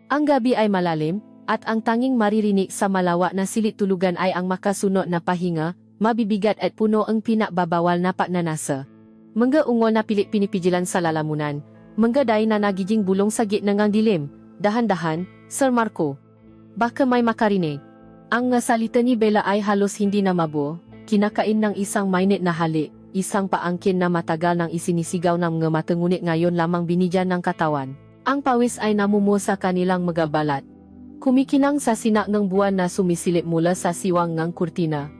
Ang gabi ay malalim, at ang tanging maririnig sa malawak na silid tulugan ay ang makasunod na pahinga, mabibigat at puno ang pinakbabawal na pagnanasa. Mangga ungol na pilit pinipigilan sa lalamunan, manggaday na nagiging bulong sa gitna ng dilim. Dahan-dahan, Sir Marco. Baka may makarinig. Ang salita ni Bella ay halos hindi na mabuo, kinakain ng isang mainit na halik, isang paangkin na matagal nang isinisigaw ng mga mata ngunit ngayon lamang binigyan ng katawan. Ang pawis ay namumuo sa kanilang mga balat. Kumikinang sa sinak ng buwan na sumisilip mula sa siwang ng kurtina.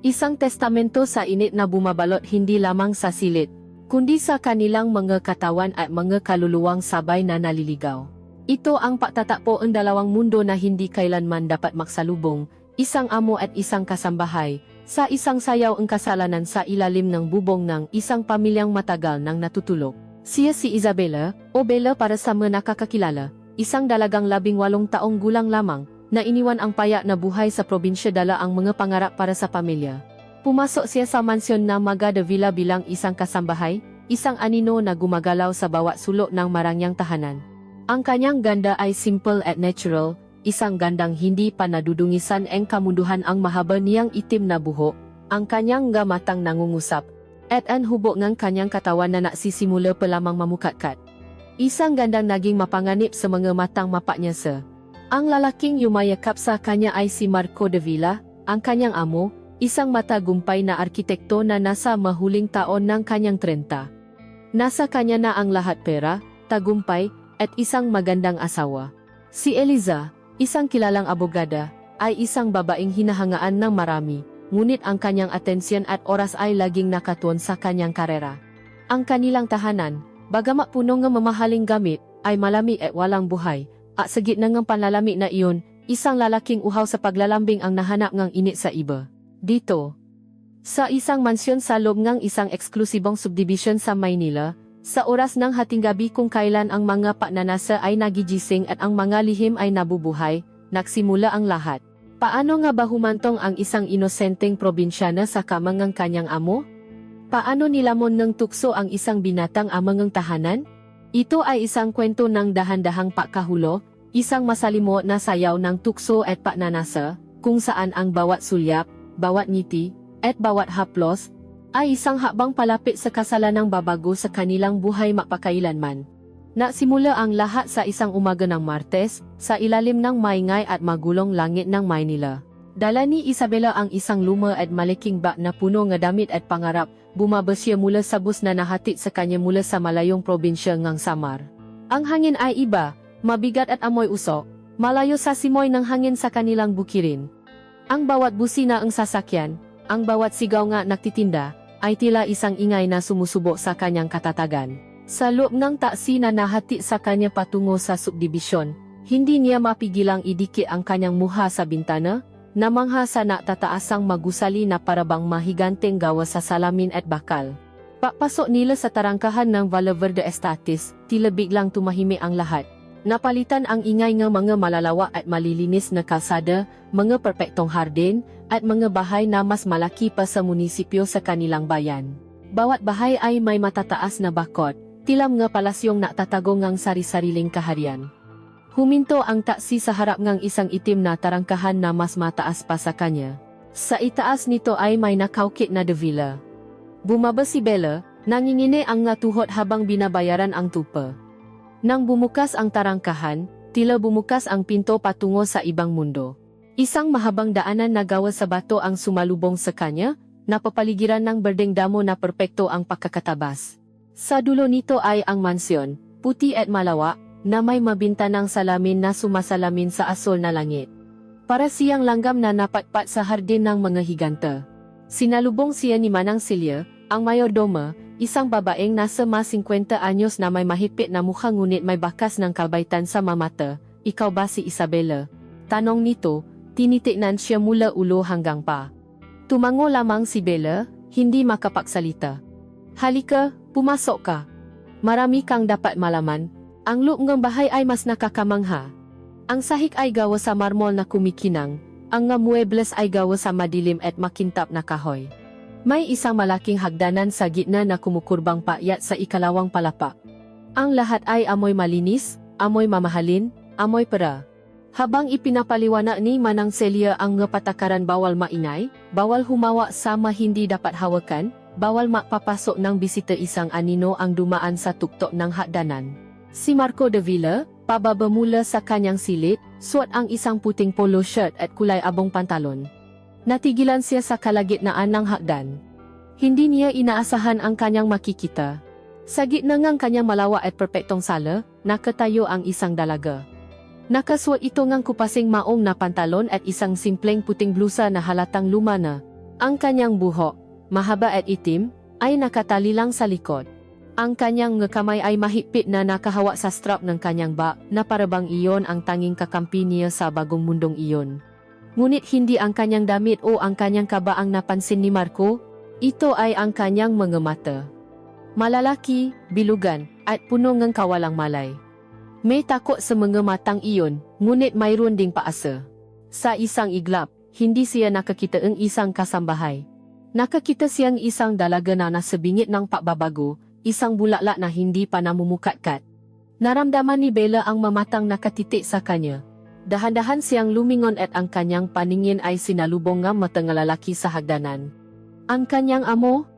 Isang testamento sa init na bumabalot hindi lamang sa silid, kundi sa kanilang mga katawan at mga kaluluwang sabay na naliligaw. Ito ang pagtatagpo ang dalawang mundo na hindi kailanman dapat magsalubong, isang amo at isang kasambahay, sa isang sayaw ang kasalanan sa ilalim ng bubong ng isang pamilyang matagal nang natutulog. Siya si Isabella, o Bella para sa mga nakakakilala, isang dalagang 18 taong gulang lamang, na iniwan ang payak na buhay sa probinsya dala ang mga pangarap para sa pamilya. Pumasok siya sa mansyon na Maga de Villa bilang isang kasambahay, isang anino na gumagalaw sa bawat sulok ng marangyang tahanan. Ang kanyang ganda ay simple at natural, isang gandang hindi pa nadudungisan ang kamunduhan ang mahaba niyang itim na buhok, ang kanyang gamatang nangungusap, at ang hubog ng kanyang katawan na nagsisimula pa lamang mamukatkat. Isang gandang naging mapanganib sa mga matang mapa niya sa. Ang lalaking yumayakap sa kanya ay si Marco de Villa, ang kanyang amo, isang matagumpay na arkitekto na nasa mahuling taon ng kanyang 30. Nasa kanya na ang lahat pera, tagumpay, at isang magandang asawa. Si Eliza, isang kilalang abogada, ay isang babaeng hinahangaan ng marami, ngunit ang kanyang atensyon at oras ay laging nakatuon sa kanyang karera. Ang kanilang tahanan, bagamat puno ng mamahaling gamit, ay malamig at walang buhay, at sa gitna ng panlalamig na iyon, isang lalaking uhaw sa paglalambing ang nahanap ng init sa iba. Dito, sa isang mansyon sa loob ng isang eksklusibong subdivision sa Maynila, sa oras ng hating gabi kung kailan ang mga pagnanasa ay nagigising at ang mga lihim ay nabubuhay, nagsimula ang lahat. Paano nga ba humantong ang isang inosenteng probinsyana sa kamang ng kanyang amo? Paano nilamon ng tukso ang isang binatang amang ng tahanan? Ito ay isang kwento ng dahan-dahang pagkahulo, isang masalimo na sayaw ng tukso at pagnanasa, kung saan ang bawat sulyap, bawat ngiti, at bawat haplos, ay isang habang palapit sa kasalanang babago sa kanilang buhay mapakailanman. Nagsimula ang lahat sa isang umaga ng Martes, sa ilalim ng maingay at magulong langit ng Maynila. Dala ni Isabella ang isang luma at malaking bag na puno ng damit at pangarap, bumaba siya mula sa bus na nahatid sa kanya mula sa malayong probinsya ng Samar. Ang hangin ay iba, mabigat at amoy usok, malayo sa simoy ng hangin sa kanilang bukirin. Ang bawat busina ang sasakyan, ang bawat sigaw nga nagtitinda, ay tila isang ingay na sumusubo sa kanyang katatagan. Sa loob ng taksi na nahati sa kanya patungo sa subdibisyon, hindi niya mapigilang idikit ang kanyang muha sa bintana, namangha sa natataasang magusali na parabang mahiganteng gawa sa salamin at bakal. Papasok nila sa tarangkahan ng Valverde Estates, tila biglang tumahimik ang lahat. Napalitan ang ingay ng mga malalawa at malilinis na kalsada, mga perpektong hardin, at mga bahay na mas malaki pa sa munisipyo sa kanilang bayan. Bawat bahay ay may matataas na bakod, tilam nga palasyong natatago ngang sari-sariling kaharian. Huminto ang taksi sa harap ngang isang itim na tarangkahan na mas mataas pa sa kanya. Sa itaas nito ay may nakaukit na de Villa. Bumaba si Bella, nangingini ang ngatuhot habang binabayaran ang tupa. Nang bumukas ang tarangkahan, tila bumukas ang pinto patungo sa ibang mundo. Isang mahabang daanan na gawa sa bato ang sumalubong sa kanya, napapaligiran ng berdeng damo na perpekto ang pagkakatabas. Sa dulo nito ay ang mansyon, puti at malawak, na may mabintanang salamin na sumasalamin sa asol na langit. Para siyang langgam na napatpat sa hardin ng mga higanta. Sinalubong siya ni Manang Celia, ang mayordoma, isang babaeng nasa mas 50 anyos na may mahigpit na mukha ngunit may bakas ng kalbaytan sa mamata. Ikaw ba si Isabella? Tanong nito, tinitignan siya mula ulo hanggang pa. Tumango lamang si Bella, hindi makapagsalita. Halika, pumasok ka. Marami kang dapat malaman. Ang loob ng bahay ay mas nakakamangha. Ang sahig ay gawa sa marmol na kumikinang, ang nga muebles ay gawa sa madilim at makintap na kahoy. May isang malaking hagdanan sa gitna na kumukurbang paakyat sa ikalawang palapa. Ang lahat ay amoy malinis, amoy mamahalin, amoy pera. Habang ipinapaliwanag ni Manang Celia ang ngapatakaran bawal maingay, bawal humawa sama hindi dapat hawakan, bawal makpapasok ng bisita isang anino ang dumaan sa tuktok ng hagdanan. Si Marco de Villa, pababa mula sa kanyang silid, suot ang isang puting polo shirt at kulay abong pantalon. Natigilan siya sa kalagitnaan ng hagdan. Hindi niya inaasahan ang kanyang makikita. Sa gitna ng kanyang malawa at perpektong sala, nakatayo ang isang dalaga. Nakasuot ito ng kupasing maong na pantalon at isang simpleng puting blusa na halatang luma na. Ang kanyang buhok, mahaba at itim, ay nakatali lang sa likod. Ang kanyang kamay ay mahigpit na nakahawa sa strap ng kanyang bag na parabang iyon ang tanging kakampi niya sa bagong mundong iyon. Ngunit hindi ang kanyang damit o ang kanyang kaba ang napansin ni Marco, ito ay ang kanyang mga mata. Malalaki, bilugan, at puno ng kawalang malay. May takot sa mga matang iyon, ngunit mayroon ding paasa. Sa isang iglap, hindi siya nakakita ng isang kasambahay. Nakakita siyang isang dalaga na nasa bingit ng pagbabago, isang bulaklak na hindi pa namumukatkat. Naramdaman ni Bella ang mamatang nakatitik sa kanya. Dahan-dahan siyang lumingon at ang kanyang paningin ay sinalubong ng matang lalaki sa hagdanan. Ang kanyang amo?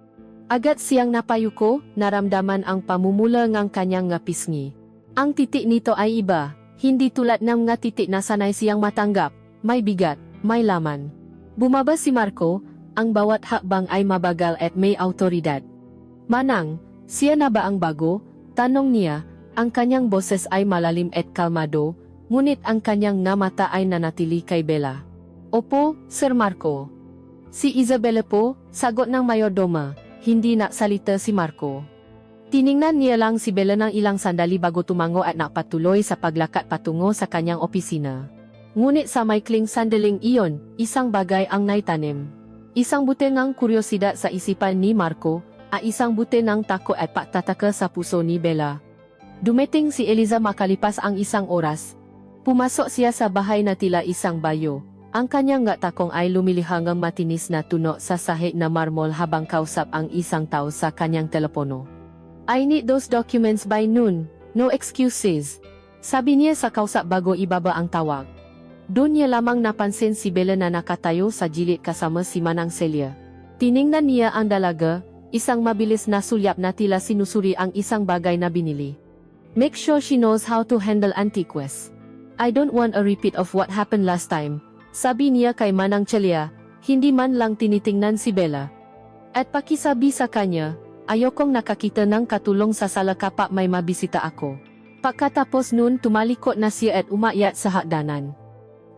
Agad siyang napayuko, naramdaman ang pamumula ng kanyang pisngi. Ang titik nito ay iba, hindi tulad ng mga titik na sanay siyang matanggap, may bigat, may laman. Bumaba si Marco, ang bawat hakbang ay mabagal at may autoridad. Manang, siya na ba ang bago? Tanong niya, ang kanyang boses ay malalim at kalmado, ngunit ang kanyang mata ay nanatili kay Bella. Opo, Sir Marco. Si Isabella po, sagot ng mayordoma, hindi naksalita si Marco. Tiningnan niya lang si Bella ng ilang sandali bago tumango at nakapatuloy sa paglakad patungo sa kanyang opisina. Ngunit sa maikling sandaling iyon, isang bagay ang naitanim. Isang butil ng kuryosidad sa isipan ni Marco, at isang butil ng takot at pagtataka sa puso ni Bella. Dumating si Eliza makalipas ang isang oras. Pumasok siya sa bahay na tila isang bayo. Ang kanyang takong ay lumilihang matinis na tuno sa sahig na marmol habang kausap ang isang tao sa kanyang telepono. I need those documents by noon, no excuses. Sabi niya sa kausap bago ibaba ang tawag. Doon niya lamang napansin si Bella na nakatayo sa gilid kasama si Manang Celia. Tiningnan niya ang dalaga, isang mabilis na sulyap na tila sinusuri ang isang bagay na binili. Make sure she knows how to handle antiques. I don't want a repeat of what happened last time, sabi niya kay Manang Celia, hindi man lang tinitingnan si Bella. At pakisabi sa kanya, ayokong nakakita ng katulong sa sala kapag may mabisita ako. Pagkatapos nun tumalikod na siya at umakyat sa hagdanan.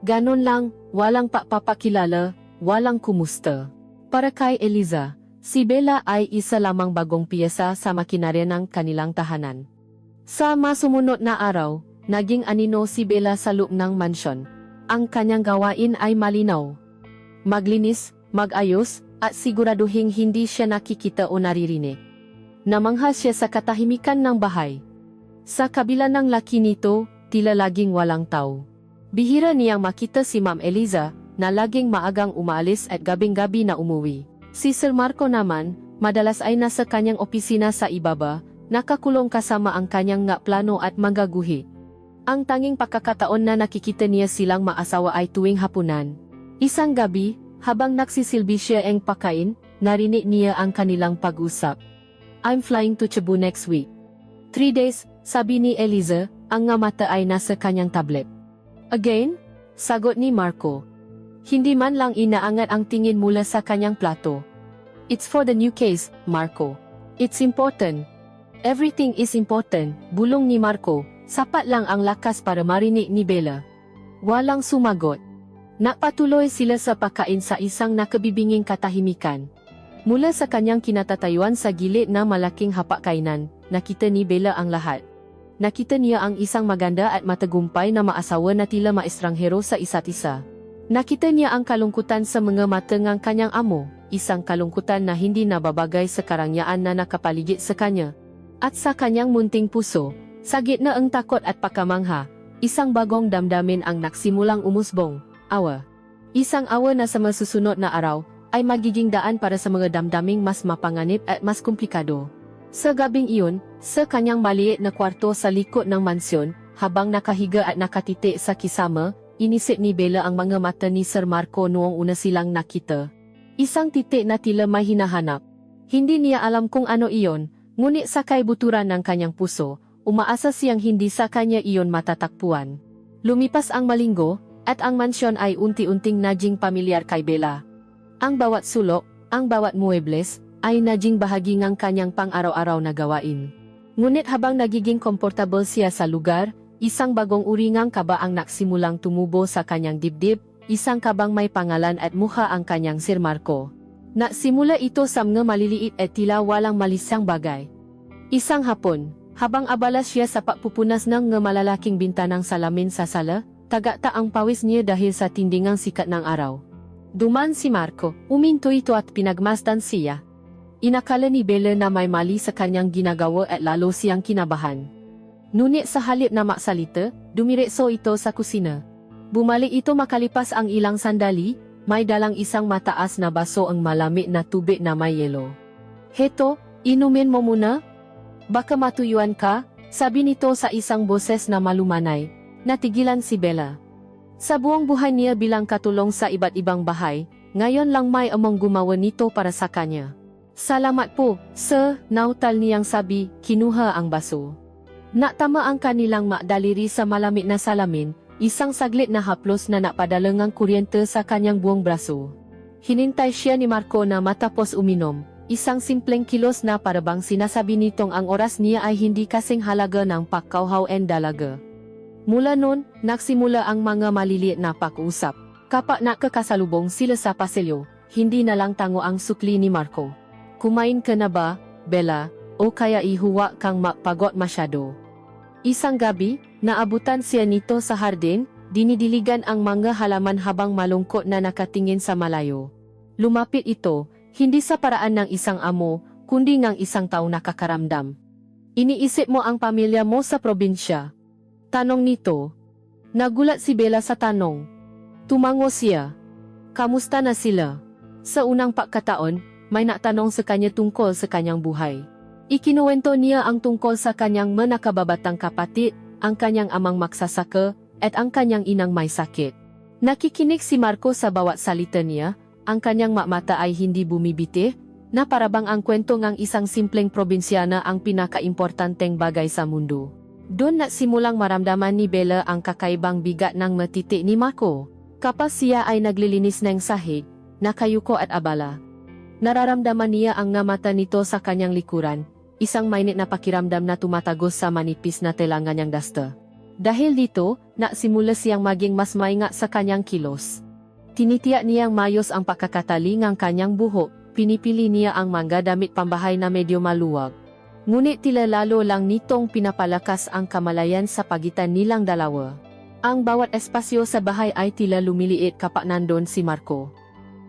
Ganon lang, walang papapakilala, walang kumusta. Para kay Eliza, si Bella ay isa lamang bagong piyesa sa makinarya ng kanilang tahanan. Sa masumunod na araw, naging anino si Bella sa loob ng mansyon. Ang kanyang gawain ay malinaw. Maglinis, magayos, at siguraduhing hindi siya nakikita o naririnig. Namangha siya sa katahimikan ng bahay. Sa kabila ng laki nito, tila laging walang tao. Bihira niyang makita si Ma'am Eliza, na laging maagang umaalis at gabing-gabi na umuwi. Si Sir Marco naman, madalas ay nasa kanyang opisina sa ibaba, nakakulong kasama ang kanyang plano at magaguhi. Ang tanging pagkakataon na nakikita niya silang maasawa ay tuwing hapunan. Isang gabi, habang nagsisilbi siya ang pakain, narinig niya ang kanilang pag-usap. I'm flying to Cebu next week. 3 days, sabi ni Eliza, ang mata ay nasa kanyang tablet. Again? Sagot ni Marco. Hindi man lang inaangat ang tingin mula sa kanyang plato. It's for the new case, Marco. It's important. Everything is important, bulong ni Marco, sapat lang ang lakas para marinig ni Bella. Walang sumagot. Napatuloy sila sa pagkain sa isang nakabibinging katahimikan. Mula sa kanyang kinatatayuan sa gilid na malaking hapag-kainan, nakita ni Bella ang lahat. Nakita niya ang isang maganda at matagumpay na maasawa na tila maestranghero sa isa't isa. Nakita niya ang kalungkutan sa mga mata ng kanyang amo, isang kalungkutan na hindi nababagay sa karangyaan na nakapaligid sa kanya. At sa kanyang munting puso, sa gitna ang takot at pagkamangha, isang bagong damdamin ang nagsimulang umusbong. Awa. Isang awa na sa masusunod na araw, ay magiging daan para sa mga damdaming mas mapanganib at mas komplikado. Sa gabing iyon, sa kanyang maliit na kwarto sa likod ng mansyon, habang nakahiga at nakatitik sa kisama, inisip ni Bella ang mga mata ni Sir Marco noong una silang nakita. Isang titik na tila may hinahanap. Hindi niya alam kung ano iyon, ngunit sa kaibuturan ng kanyang puso, umaasa siyang hindi sa kanya iyon matatakpuan. Lumipas ang malinggo, at ang mansyon ay unti-unting naging pamilyar kay Bella. Ang bawat sulok, ang bawat muebles, ay naging bahagi ng kanyang pang-araw-araw na gawain. Ngunit habang nagiging komportable siya sa lugar, isang bagong uri ng kaba ang nagsimulang tumubo sa kanyang dibdib, isang kabang may pangalan at mukha ang kanyang Sir Marco. Nagsimula ito sa mga maliliit at tila walang malisang bagay. Isang hapon, habang abala siya sa pagpupunas ng mga malalaking bintanang salamin sa sala, tagata ang pawis niya dahil sa tindingang sikat ng araw. Duman si Marco, uminto ito at pinagmasdan siya. Inakala ni Bella na may mali sa kanyang ginagawa at lalo siyang kinabahan. Ngunit sa halip na maksalita, dumiretso ito sa kusina. Bumalik ito makalipas ang ilang sandali, may dalang isang mataas na baso ang malamig na tubig na may yelo. "Heto, inumin mo muna? Baka matuyuan ka," sabi nito sa isang boses na malumanay. Natigilan si Bella. Sa buong buhay niya bilang katulong sa iba't ibang bahay, ngayon lang may among gumawa nito para sa kanya. "Salamat po, sir," nautal niyang sabi, kinuha ang baso. Natama ang kanilang makdaliri sa malamig na salamin, isang saglit na haplos na napadala ng kuryente sa kanyang buong braso. Hinintay siya ni Marco na matapos uminom, isang simpleng kilos na parabang sinasabi nitong ang oras niya ay hindi kasing halaga ng pagkauhaw and dalaga. Mula noon, nagsimula ang mga maliliit na pag-uusap. Kapag nakakasalubong sila sa pasilyo, hindi na lang tango ang sukli ni Marco. "Kumain ka na ba, Bella, o kaya ihuwa kang mapagod masyado?" Isang gabi, naabutan siya nito sa hardin, dinidiligan ang mga halaman habang malungkot na nakatingin sa malayo. Lumapit ito, hindi sa paraan ng isang amo, kundi ng isang tao nakakaramdam. "Iniisip mo ang pamilya mo sa probinsya?" tanong nito. Nagulat si Bella sa tanong. Tumango siya. "Kamusta na sila?" Sa unang pagkataon, may natanong sa kanya tungkol sa kanyang buhay. Ikinuwento niya ang tungkol sa kanyang manakababatang kapatid, ang kanyang amang magsasaka, at ang kanyang inang may sakit. Nakikinig si Marco sa bawat salita niya, ang kanyang mata ay hindi bumibiti, na parabang ang kwento ng isang simpleng probinsyana ang pinakaimportanteng bagay sa mundo. Doon nagsimulang maramdaman ni Bella ang kakaibang bigat ng matiti ni Marco. Kapag siya ay naglilinis ng sahig, nakayuko at abala. Nararamdaman niya ang mata nito sa kanyang likuran, isang mainit na pakiramdam na tumatagos sa manipis na telangan niyang dasta. Dahil dito, nagsimula siyang maging mas maingat sa kanyang kilos. Tinitiyak niyang mayos ang pagkakatali ng kanyang buhok, pinipili niya ang mga damit pambahay na medyo maluwag. Ngunit tila lalo lang nitong pinapalakas ang kamalayan sa pagitan nilang dalawa. Ang bawat espasyo sa bahay ay tila lumiliit kapag nandun si Marco.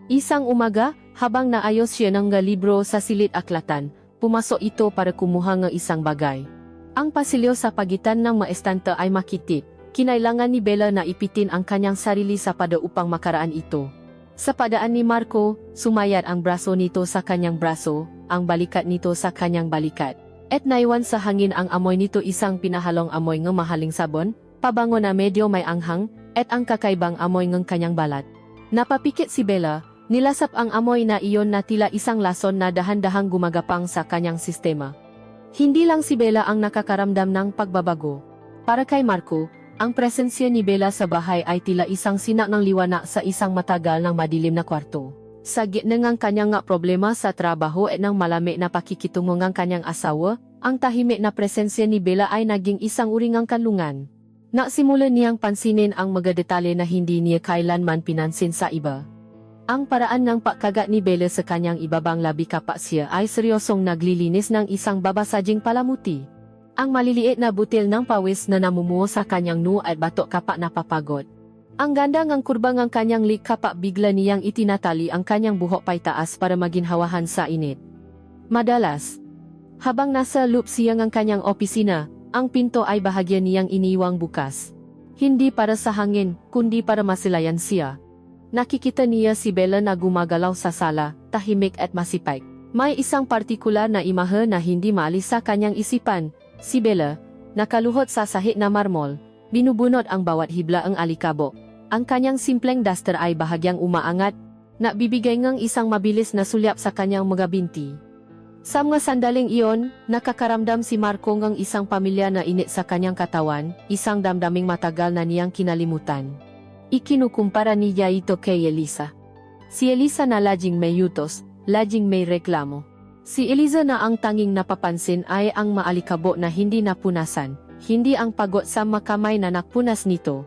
Isang umaga, habang naayos siya ng libro sa silid aklatan, pumasok ito para kumuha ng isang bagay. Ang pasilyo sa pagitan ng mga estante ay makitid. Kinailangan ni Bella na ipitin ang kanyang sarili sa pada upang makaraan ito. Sa padaan ni Marco, sumayad ang braso nito sa kanyang braso, ang balikat nito sa kanyang balikat. At naiwan sa hangin ang amoy nito, isang pinahalong amoy ng mahaling sabon, pabango na medyo may anghang, at ang kakaibang amoy ng kanyang balat. Napapikit si Bella, nilasap ang amoy na iyon na tila isang lason na dahan-dahang gumagapang sa kanyang sistema. Hindi lang si Bella ang nakakaramdam ng pagbabago. Para kay Marco, ang presensya ni Bella sa bahay ay tila isang sinak ng liwanag sa isang matagal ng madilim na kwarto. Sa gitna ng kanyang problema sa trabaho at ng malamig na pakikitungo ng kanyang asawa, ang tahimik na presensya ni Bella ay naging isang uri ng kanlungan. Nagsimula niyang pansinin ang mga detalye na hindi niya kailanman pinansin sa iba. Ang paraan ng pagkagat ni Bella sa kanyang ibabang labi kapag siya ay seryosong naglilinis ng isang babasajing palamuti. Ang maliliit na butil ng pawis na namumuo sa kanyang noo at batok kapag napapagod. Ang ganda ng kurba ng kanyang lik kapag bigla niyang itinatali ang kanyang buhok paitaas para maginhawahan sa init. Madalas, habang nasa loob siya ng kanyang opisina, ang pinto ay bahagya niyang iniwang bukas. Hindi para sa hangin, kundi para masilayan siya. Nakikita niya si Bella na gumagalaw sa sala, tahimik at masipag. May isang partikular na imahe na hindi maalis sa kanyang isipan. Si Bella, nakaluhod sa sahig na marmol, binubunot ang bawat hibla ang alikabok. Ang kanyang simpleng duster ay bahagyang umaangat, na bibigay ngang isang mabilis na sulyap sa kanyang mga binti. Sa mga sandaling iyon, nakakaramdam si Marco ngang isang pamilya na init sa kanyang katawan, isang damdaming matagal na niyang kinalimutan. Ikinukumpara niya ito kay Elisa. Si Elisa na laging may yutos, laging may reklamo. Si Eliza na ang tanging napapansin ay ang maalikabok na hindi napunasan, hindi ang pagod sa makamay na nakpunas nito.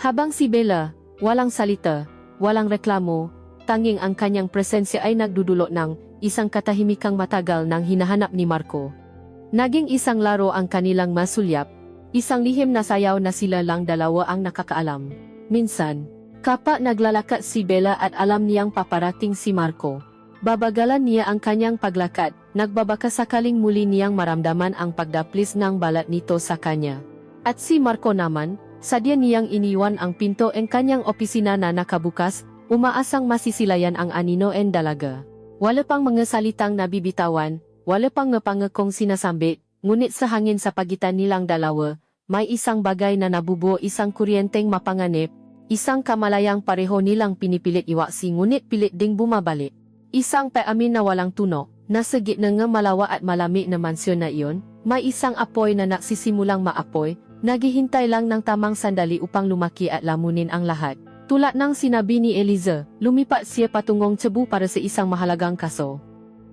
Habang si Bella, walang salita, walang reklamo, tanging ang kanyang presensya ay nagdudulot ng isang katahimikang matagal nang hinahanap ni Marco. Naging isang laro ang kanilang masulyap, isang lihim na sayaw na sila lang dalawa ang nakakaalam. Minsan, kapag naglalakad si Bella at alam niyang paparating si Marco, babagalan niya ang kanyang paglakad, nagbabaka sakaling muli niyang maramdaman ang pagdaplis ng balat nito sa kanya. At si Marco naman, sadya niyang iniwan ang pinto ng kanyang opisina na nakabukas, umaasang masisilayan ang anino en dalaga. Wala pang mga salitang nabibitawan, wala pang ngapangakong sinasambit, ngunit sa hangin sa pagitan nilang dalawa, may isang bagay na nabubuo, isang kuryenteng mapanganib, isang kamalayang pareho nilang pinipilit iwaksi ngunit pilit ding bumabalik. Isang paamin na walang tuno, nasa gitna ng malawa at malamig na mansyon na iyon, may isang apoy na nagsisimulang maapoy, naghihintay lang ng tamang sandali upang lumaki at lamunin ang lahat. Tulad ng sinabi ni Eliza, lumipat siya patungong Cebu para sa isang mahalagang kaso.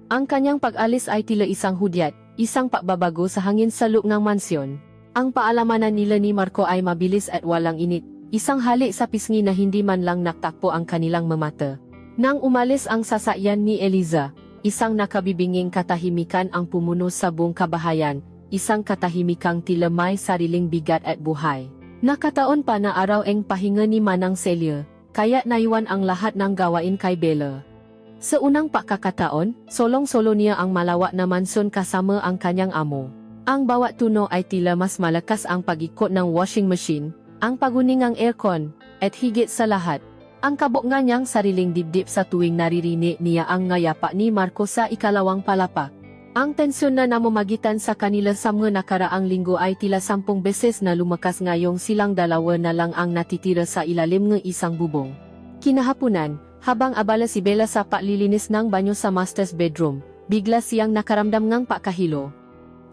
Ang kanyang pag-alis ay tila isang hudyat, isang pagbabago sa hangin sa loob ng mansyon. Ang paalamanan nila ni Marco ay mabilis at walang init, isang halik sa pisngi na hindi man lang naktakpo ang kanilang mamata. Nang umalis ang sasakyan ni Eliza, isang nakabibinging katahimikan ang pumuno sa buong kabahayan, isang katahimikang tila may sariling bigat at buhay. Nakataon pa na araw ang pahinga ni Manang Celia, kaya naiwan ang lahat ng gawain kay Bella. Sa unang pagkakataon, solong-solo niya ang malawak na mansyon kasama ang kanyang amo. Ang bawat tuno ay tila mas malakas ang pag-ikot ng washing machine, ang paguning ng aircon, at higit sa lahat, ang kabog nga niyang sariling dibdib sa tuwing naririnig niya ang ngayapa ni Marco sa ikalawang palapa. Ang tensyon na namamagitan sa kanila sa mga nakaraang linggo ay tila 10 beses na lumakas ngayong silang dalawa na lang ang natitira sa ilalim ng isang bubong. Kinahapunan, habang abala si Bella sa paglilinis ng banyo sa master's bedroom, bigla siyang nakaramdam ng pakahilo.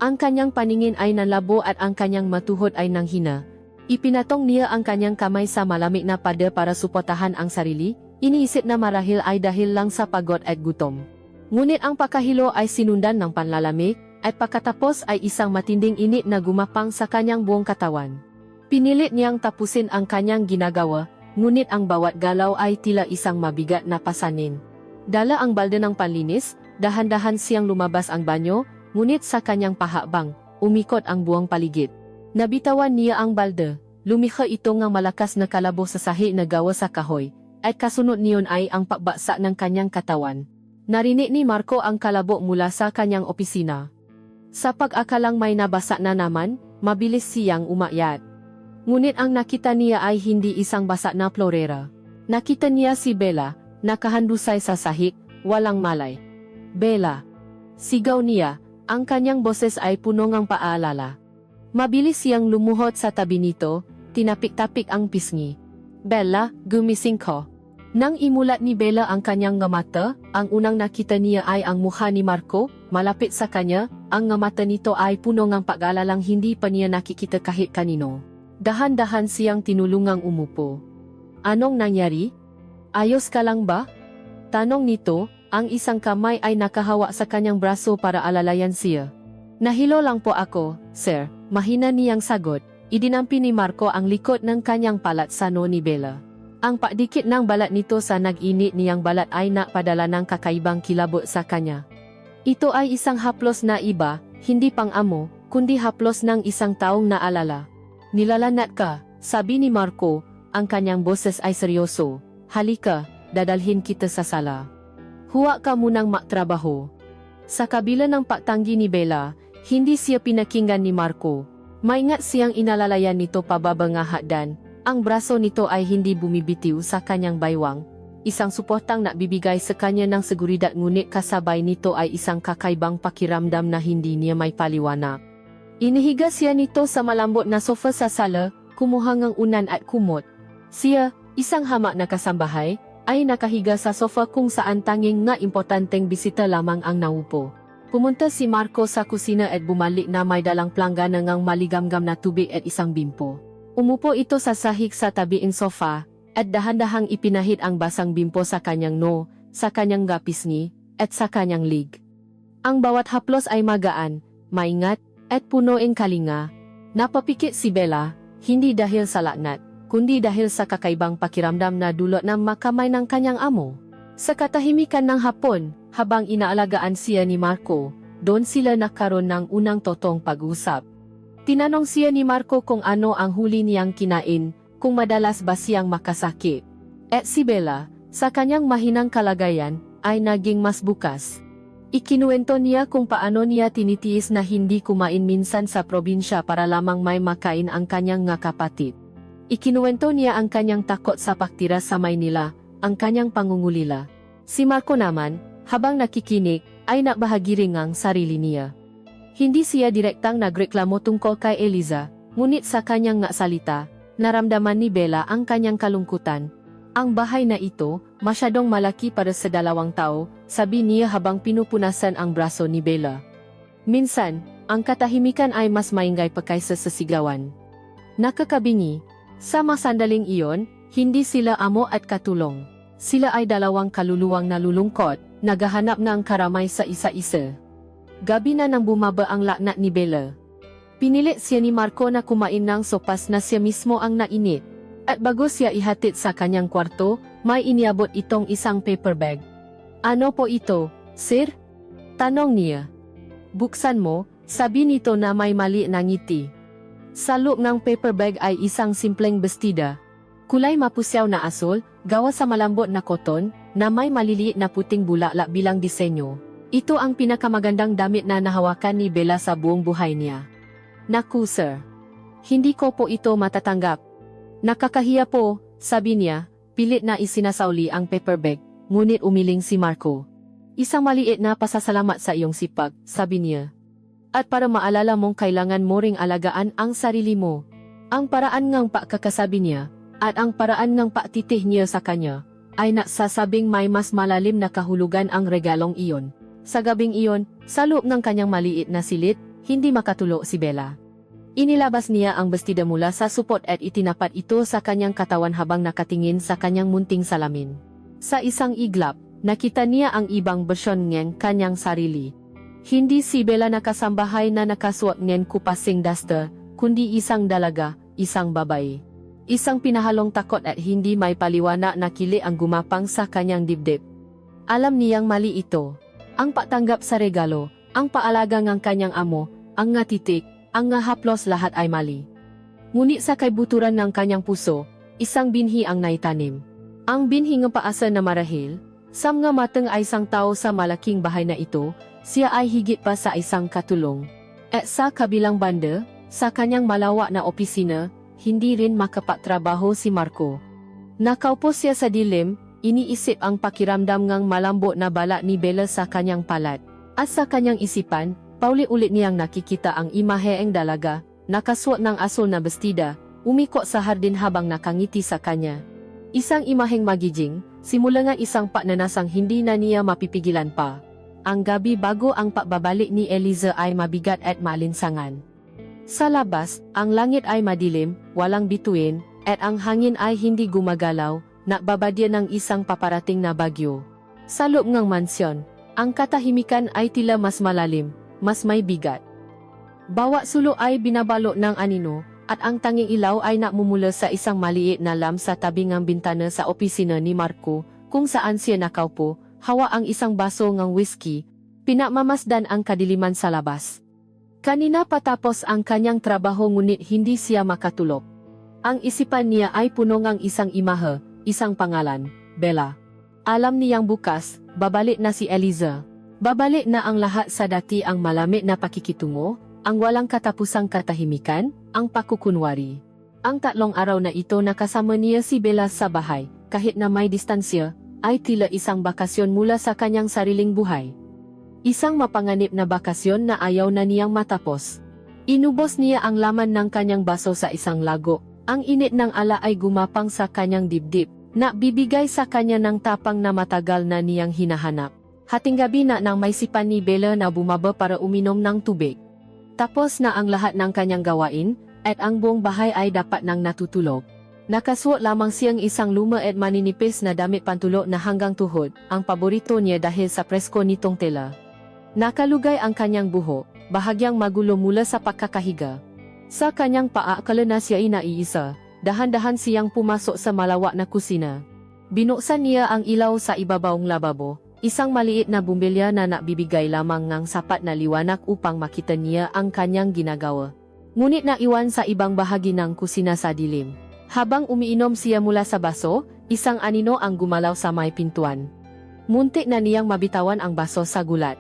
Ang kanyang paningin ay nanlabo at ang kanyang matuhod ay nanghina. Ipinatong niya ang kanyang kamay sa malamig na pada para suportahan ang sarili, iniisip na marahil ay dahil lang sa pagod at gutom. Ngunit ang pakahilo ay sinundan ng panlalamig, at pagkatapos ay isang matinding init na gumapang sa kanyang buong katawan. Pinilit niyang tapusin ang kanyang ginagawa, ngunit ang bawat galaw ay tila isang mabigat na pasanin. Dala ang balde ng panlinis, dahan-dahan siyang lumabas ang banyo, ngunit sa kanyang pahabang, umikot ang buong paligid. Nabitawan niya ang balde, lumikha ito ng malakas na kalabo sa sahi na gawa sa kahoy, at kasunod niyon ay ang pagbaksak ng kanyang katawan. Narinig ni Marco ang kalabo mula sa kanyang opisina. Sa pag-akalang may nabasa na naman, mabilis siyang umakyat. Ngunit ang nakita niya ay hindi isang basa na florera. Nakita niya si Bella, nakahandusay sa sahig, walang malay. Bella! Sigaw niya, ang kanyang boses ay puno ng paalala. Mabilis siyang lumuhod sa tabi nito, tinapik-tapik ang pisngi. Bella, gumising ko. Nang imulat ni Bella ang kanyang mata, ang unang nakita niya ay ang mukha ni Marco, malapit sa kanya, ang mata nito ay puno ng pag-alalang hindi pa niya nakikita kahit kanino. Dahan-dahan siyang tinulungang umupo. Anong nangyari? Ayos ka lang ba? Tanong nito, ang isang kamay ay nakahawak sa kanyang braso para alalayan siya. Nahilo lang po ako, sir, mahina niyang sagot. Idinampi ni Marco ang likod ng kanyang palat sa noo ni Bella. Ang pakdikit ng balat nito sa nag-init niyang balat ay napadala ng kakaibang kilabot sa kanya. Ito ay isang haplos na iba, hindi pang-amo, kundi haplos ng isang taong naalala. Nilalanat ka, sabi ni Marco, ang kanyang boses ay seryoso. Halika, dadalhin kita sa sala. Huwag ka munang magtrabaho. Sa kabila ng pagtanggi ni Bella, hindi siya pinakinggan ni Marco. Maingat siyang inalalayan nito pababa ng hagdan. Ang braso nito ay hindi bumibitiw sa kanyang baywang. Isang suportang nabibigay sa kanya ng seguridad ngunit kasabay nito ay isang kakaibang pakiramdam na hindi niya may paliwanag. Inihiga siya nito sa malambot na sofa sa sala, kumuha ng unan at kumot. Siya, isang hamak na kasambahay, ay nakahiga sa sofa kung saan tanging nga importanteng bisita lamang ang naupo. Pumunta si Marco sa kusina at bumalik na may dalang planggana ngang maligamgam na tubig at isang bimpo. Umupo ito sa sahig sa tabiing sofa, at dahan-dahang ipinahid ang basang bimpo sa kanyang no, sa kanyang gapisngi, at sa kanyang lig. Ang bawat haplos ay magaan, maingat, at puno ng kalinga. Napapikit si Bella, hindi dahil sa laknat, kundi dahil sa kakaibang pakiramdam na dulot ng makamay ng kanyang amo. Sa katahimikan ng hapon, habang inaalagaan siya ni Marco, doon sila nagkaroon ng unang totong pag-usap. Tinanong siya ni Marco kung ano ang huli niyang kinain, kung madalas ba siyang makasakit. At si Bella, sa kanyang mahinang kalagayan, ay naging mas bukas. Ikinuwento niya kung paano niya tinitiis na hindi kumain minsan sa probinsya para lamang may makain ang kanyang nga kapatid. Ikinuwento niya ang kanyang takot sa pagtira sa Maynila, ang kanyang pangungulila. Si Marco naman, habang nakikinig, ay nabahagi rin ang sarili niya. Hindi siya direktang nagreklamo tungkol kay Eliza, ngunit sa kanyang nga salita, naramdaman ni Bella ang kanyang kalungkutan. Ang bahay na ito, masyadong malaki para sa dalawang tao, sabi niya habang pinupunasan ang braso ni Bella. Minsan, ang katahimikan ay mas maingay pa kaysa sa sigawan. Nakakabingi, sa masandaling iyon, hindi sila amo at katulong. Sila ay dalawang kaluluwang nalulungkot, naghahanap ng karamay sa isa-isa. Gabi na nang bumaba ang laknat ni Bella. Pinilit siya ni Marco na kumain ng sopas na siya mismo ang nainit. At bago siya ihatid sa kanyang kwarto, may iniabot itong isang paper bag. Ano po ito, sir? Tanong niya. Buksan mo, sabi nito na may mali na ngiti. Sa loob ng paper bag ay isang simpleng bestida. Kulay mapusyaw na asul, gawa sa malambot na koton, na may maliliit na puting bulaklak bilang disenyo. Ito ang pinakamagandang damit na nahawakan ni Bella sa buong buhay niya. Naku sir. Hindi ko po ito matatanggap. Nakakahiya po, sabi niya, pilit na isinasauli ang paper bag, ngunit umiling si Marco. Isang maliit na pasasalamat sa iyong sipag, sabi niya. At para maalala mong kailangan mo ring alagaan ang sarili mo. Ang paraan ngang pakakasabi niya, at ang paraan ngang patitih niya sa kanya, ay nagsasabing may mas malalim na kahulugan ang regalong iyon. Sa gabing iyon, sa loob ng kanyang maliit na silid, hindi makatulo si Bella. Inilabas niya ang bestida mula sa supot at itinapat ito sa kanyang katawan habang nakatingin sa kanyang munting salamin. Sa isang iglap, nakita niya ang ibang bersyon ng kanyang sarili. Hindi si Bella nakasambahay na nakasuot ng kupasing duster, kundi isang dalaga, isang babae. Isang pinahalong takot at hindi may paliwanag na kili ang gumapang sa kanyang dibdib. Alam niyang mali ito. Ang patanggap sa regalo, ang paalaga ng kanyang amo, ang nga titik, ang nga haplos lahat ay mali. Ngunit sa kaibuturan ng kanyang puso, isang binhi ang naitanim. Ang binhi ng paasa na marahil, sa mga matang ay isang tao sa malaking bahay na ito, siya ay higit pa sa isang katulong. At sa kabilang banda, sa kanyang malawak na opisina, hindi rin makapatrabaho si Marco. Nakaupo siya sa dilim, iniisip ang pakiramdam ngang malambot na balak ni Bella sa kanyang palat. At sa kanyang isipan, pauli-ulit niyang nakikita ang imahe ng dalaga, nakasuot ng asul na bestida, umiko sa hardin habang nakangiti sa kanya. Isang imaheng magijing, simula nga isang pagnanasang hindi na niya mapipigilan pa. Ang gabi bago ang pagbabalik ni Eliza ay mabigat at maalinsangan. Sa labas, ang langit ay madilim, walang bituin, at ang hangin ay hindi gumagalaw, nakbabadya ng isang paparating na bagyo. Sa loob ng mansyon, ang katahimikan ay tila mas malalim, mas may bigat. Bawat sulok ay binabalo ng anino, at ang tanging ilaw ay nakmumula sa isang maliit na lamp sa tabi ng bintana sa opisina ni Marco, kung saan siya nakaupo, hawa ang isang baso ng whiskey, pinamamasdan ang kadiliman sa labas. Kanina patapos ang kanyang trabaho ngunit hindi siya makatulog. Ang isipan niya ay puno ng isang imahe, isang pangalan, Bella. Alam niyang bukas, babalik na si Eliza. Babalik na ang lahat sa dati, ang malamig na pakikitungo, ang walang katapusang katahimikan, ang pakukunwari. Ang 3 araw na ito nakasama niya si Bella sa bahay, kahit na may distansya, ay tila isang bakasyon mula sa kanyang sariling buhay. Isang mapanganib na bakasyon na ayaw na niyang matapos. Inubos niya ang laman ng kanyang baso sa isang lago. Ang init ng ala ay gumapang sa kanyang dibdib, na bibigay sa kanya ng tapang na matagal na niyang hinahanap. Hating gabi na nang may sipan ni Bella na bumaba para uminom ng tubig. Tapos na ang lahat ng kanyang gawain, at ang buong bahay ay dapat nang natutulog. Nakasuot lamang siyang isang luma at maninipis na damit pantulo na hanggang tuhod, ang paborito niya dahil sa presko nitong tela. Nakalugay ang kanyang buhok, bahagyang magulo mula sa pagkakahiga. Sa kanyang paa kalana siya inaiisa, dahan-dahan siyang pumasok sa malawak na kusina. Binuksan niya ang ilaw sa ibabawng lababo, isang maliit na bumbilya na nakbibigay lamang ng sapat na liwanag upang makita niya ang kanyang ginagawa. Ngunit naiwan sa ibang bahagi ng kusina sa dilim. Habang umiinom siya mula sa baso, isang anino ang gumalaw sa may pintuan. Muntik na niyang mabitawan ang baso sa gulat.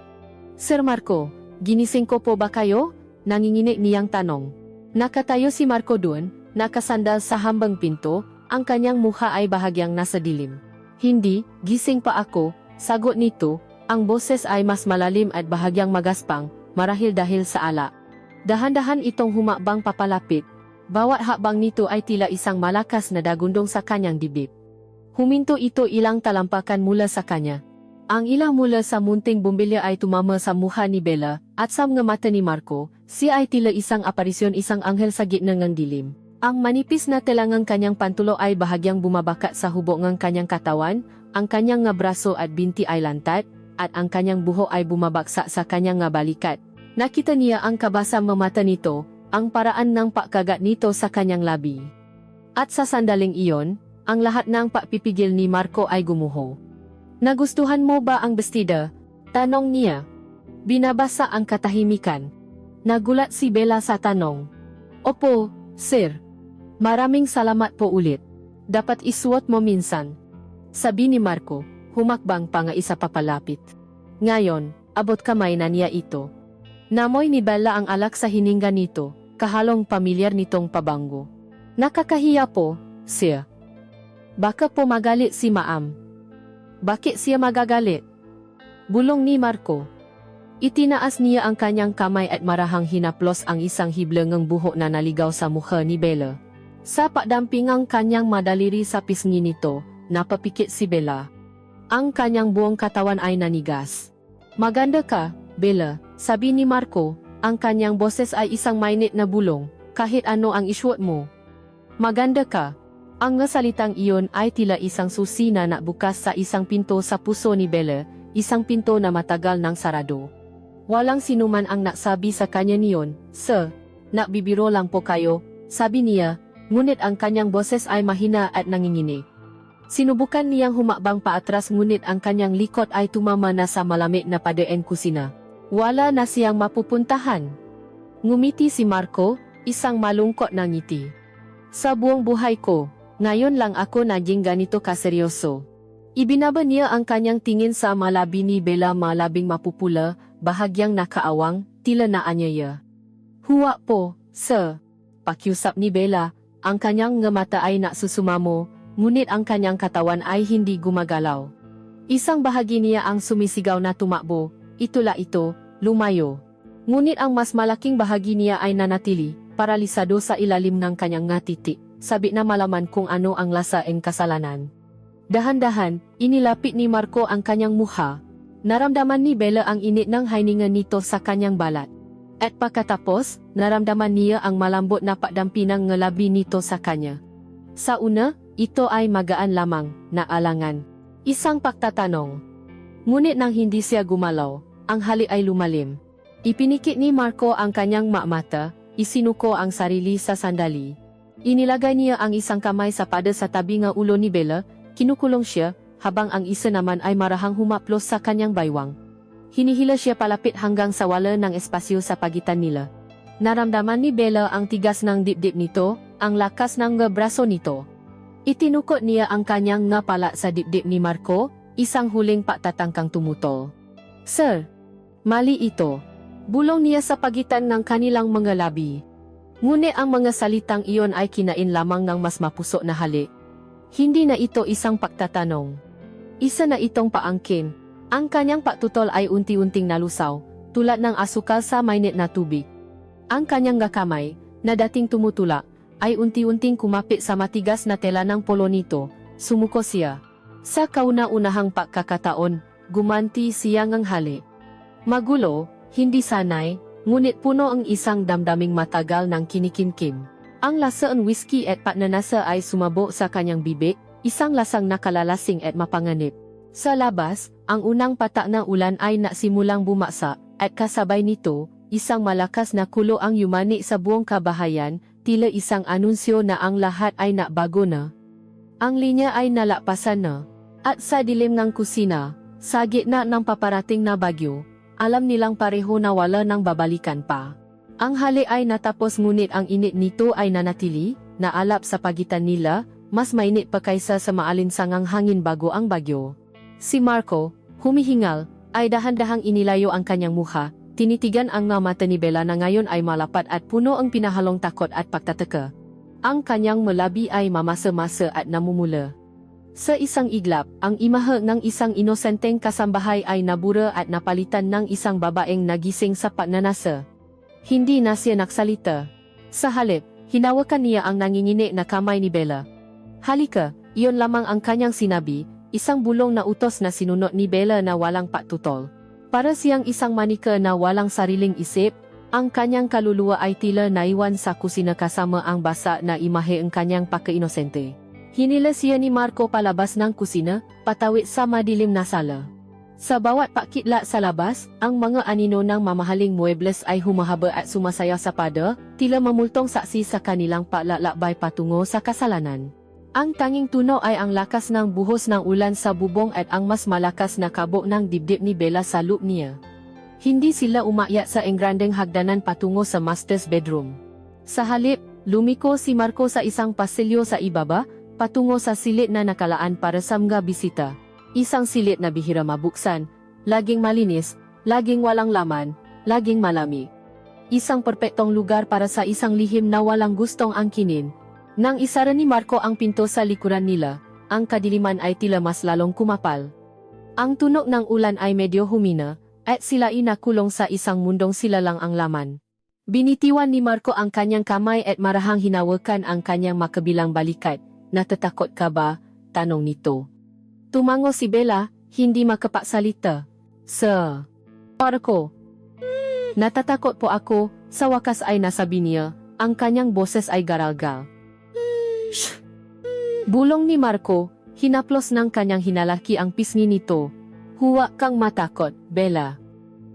"Sir Marco, ginising ko po ba kayo?" Nanginginig niyang tanong. Nakatayo si Marco doon, nakasandal sa hambang pinto, ang kanyang mukha ay bahagyang nasa dilim. "Hindi, gising pa ako," sagot nito, ang boses ay mas malalim at bahagyang magaspang, marahil dahil sa alak. Dahan-dahan itong humakbang papalapit. Bawat hakbang nito ay tila isang malakas na dagundong sa kanyang dibdib. Huminto ito ilang talampakan mula sa kanya. Ang ilaw mula sa munting bumbilya ay tumama sa mukha ni Bella, at sa mga mata ni Marco, siya ay tila isang aparisyon, isang anghel sa gitna ng dilim. Ang manipis na telangang kanyang pantulo ay bahagyang bumabakat sa hubog ng kanyang katawan, ang kanyang nga braso at binti ay lantad, at ang kanyang buhok ay bumabaksak sa kanyang nga balikat. Nakita niya ang kabasa ng mata nito, ang paraan ng pagkagat nito sa kanyang labi. At sa sandaling iyon, ang lahat ng pagpipigil ni Marco ay gumuho. "Nagustuhan mo ba ang bestida?" tanong niya. Binabasa ang katahimikan. Nagulat si Bella sa tanong. "Opo, sir. Maraming salamat po ulit. Dapat isuot mo minsan," sabi ni Marco, humakbang pa nga isa papalapit. Ngayon, abot kamay na niya ito. Namoy ni Bella ang alak sa hininga nito, kahalong pamilyar nitong pabango. "Nakakahiya po, sir. Baka po magalit si Maam." "Bakit siya magagalit?" bulong ni Marco. Itinaas niya ang kanyang kamay at marahang hinaplos ang isang hiblangang buhok na naligaw sa mukha ni Bella. Sa pagdampingang kanyang madaliri sa pisngi nito, napapikit si Bella. Ang kanyang buong katawan ay nanigas. "Maganda ka, Bella," sabi ni Marco, ang kanyang boses ay isang mainit na bulong, "kahit ano ang isuot mo. Maganda ka." Ang salitang iyon ay tila isang susi na nakbukas sa isang pinto sa puso ni Bella, isang pinto na matagal nang sarado. Walang sinuman ang naksabi sa kanya niyon. "Sir, nakbibiro lang po kayo," sabi niya, ngunit ang kanyang boses ay mahina at nanginginig. Sinubukan niyang humakbang paatras ngunit ang kanyang likod ay tumama na sa malamig na padaan kusina. Wala na siyang mapupuntahan. Ngumiti si Marco, isang malungkot na ngiti. "Sa buong buhay ko, ngayon lang ako naging ganito kaseryoso." Ibinaba niya ang kanyang tingin sa malabi ni Bella, malabing mapupula, bahagyang nakaawang, tila naanyaya. "Huwa po, sir," pakiusap ni Bella, ang kanyang nga mata ay naksusumamo, ngunit ang kanyang katawan ay hindi gumagalaw. Isang bahagi niya ang sumisigaw na tumakbo, itula ito, lumayo. Ngunit ang mas malaking bahagi niya ay nanatili, paralisado sa ilalim ng kanyang nga titik, sabik na malaman kung ano ang lasa ng kasalanan. Dahan-dahan, inilapit ni Marco ang kanyang mukha. Naramdaman ni Bella ang init ng hininga nito sa kanyang balat. At pagkatapos, naramdaman niya ang malambot na pagdampinang ngalabi nito sa kanya. Sa una, ito ay magaan lamang, na alangan. Isang pagtatanong. Ngunit nang hindi siya gumalaw, ang halik ay lumalim. Ipinikit ni Marco ang kanyang mata, isinuko ang sarili sa sandali. Inilagay niya ang isang kamay sa pada sa tabi ng ulo ni Bella, kinukulong siya, habang ang isa naman ay marahang humaplos sa kanyang baywang. Hinihila siya palapit hanggang sa wala ng espasyo sa pagitan nila. Naramdaman ni Bella ang tigas ng dibdib nito, ang lakas ng braso nito. Itinukot niya ang kanyang nga pala sa dibdib ni Marco, isang huling pagtatangkang tumutol. "Sir, mali ito," bulong niya sa pagitan ng kanilang mga labi. Ngunit ang mga salitang iyon ay kinain lamang ng mas mapusok na halik. Hindi na ito isang pagtatanong. Isa na itong paangkin. Ang kanyang patutol ay unti-unting nalusaw, tulad ng asukal sa mainit na tubig. Ang kanyang kamay, na dating tumutulak, ay unti-unting kumapit sa matigas na tela ng polo nito. Sumuko siya. Sa kauna-unahang pagkakataon, gumanti siya ng halik. Magulo, hindi sanay, ngunit puno ang isang damdaming matagal ng kinikimkim. Ang lasa ng whiskey at pagnanasa ay sumabo sa kanyang bibig, isang lasang nakalalasing at mapanganib. Sa labas, ang unang patak ng ulan ay nasimulang bumasa, at kasabay nito, isang malakas na kulo ang yumani sa buong kabahayan, tila isang anunsyo na ang lahat ay nabago na. Ang linya ay nalapasan na. At sa dilim ng kusina, sa gitna ng paparating na bagyo, alam nilang pareho na wala nang babalikan pa. Ang hali ay natapos ngunit ang init nito ay nanatili, naalap sa pagitan nila, mas mainit pa kaysa sa maalinsangang hangin bago ang bagyo. Si Marco, humihingal, ay dahan-dahang inilayo ang kanyang mukha, tinitigan ang mga mata ni Bella na ngayon ay malapat at puno ang pinahalong takot at pagtataka. Ang kanyang malabi ay mamasa-masa at namumula. Sa isang iglap, ang imahe ng isang inosenteng kasambahay ay nabura at napalitan ng isang babaeng nagising sa pagnanasa. Hindi na siya nagsalita. Sa halip, hinawakan niya ang nangingini na kamay ni Bella. Halika, iyon lamang ang kanyang sinabi, isang bulong na utos na sinunod ni Bella na walang patutol. Para siyang isang manika na walang sariling isip, ang kanyang kaluluwa ay tila naiwan sa kusina kasama ang basa na imahe ang kanyang pagka-inosente. Hinila siya ni Marco palabas ng kusina, patawid sa madilim na sala. Sa bawat pakitla sa labas, ang mga anino ng mamahaling muebles ay humahaba at sumasaya sa pada, tila mamultong saksi sa kanilang paglalakbay patungo sa kasalanan. Ang tanging tunaw ay ang lakas ng buhos ng ulan sa bubong at ang mas malakas na kabog ng dibdib ni Bella sa loop niya. Hindi sila umakyat sa engrandeng hagdanan patungo sa master's bedroom. Sa halip, lumiko si Marco sa isang pasilyo sa ibaba, patungo sa silid na nakalaan para sa mga bisita. Isang silid na bihira mabuksan, laging malinis, laging walang laman, laging malamig. Isang perpektong lugar para sa isang lihim na walang gustong angkinin. Nang isara ni Marco ang pinto sa likuran nila, ang kadiliman ay tila mas lalong kumapal. Ang tunog ng ulan ay medyo humina, at sila ay nakulong sa isang mundong sila lang ang laman. Binitiwan ni Marco ang kanyang kamay at marahang hinawakan ang kanyang makabilang balikat. Natatakot ka ba? Tanong nito. Tumango si Bella, hindi makapagsalita. Sir Marco. Natatakot po ako, sa wakas ay nasabi niya, ang kanyang boses ay garalgal. Shh! Bulong ni Marco, hinaplos ng kanyang hinalaki ang pisngi nito. Huwag kang matakot, Bella.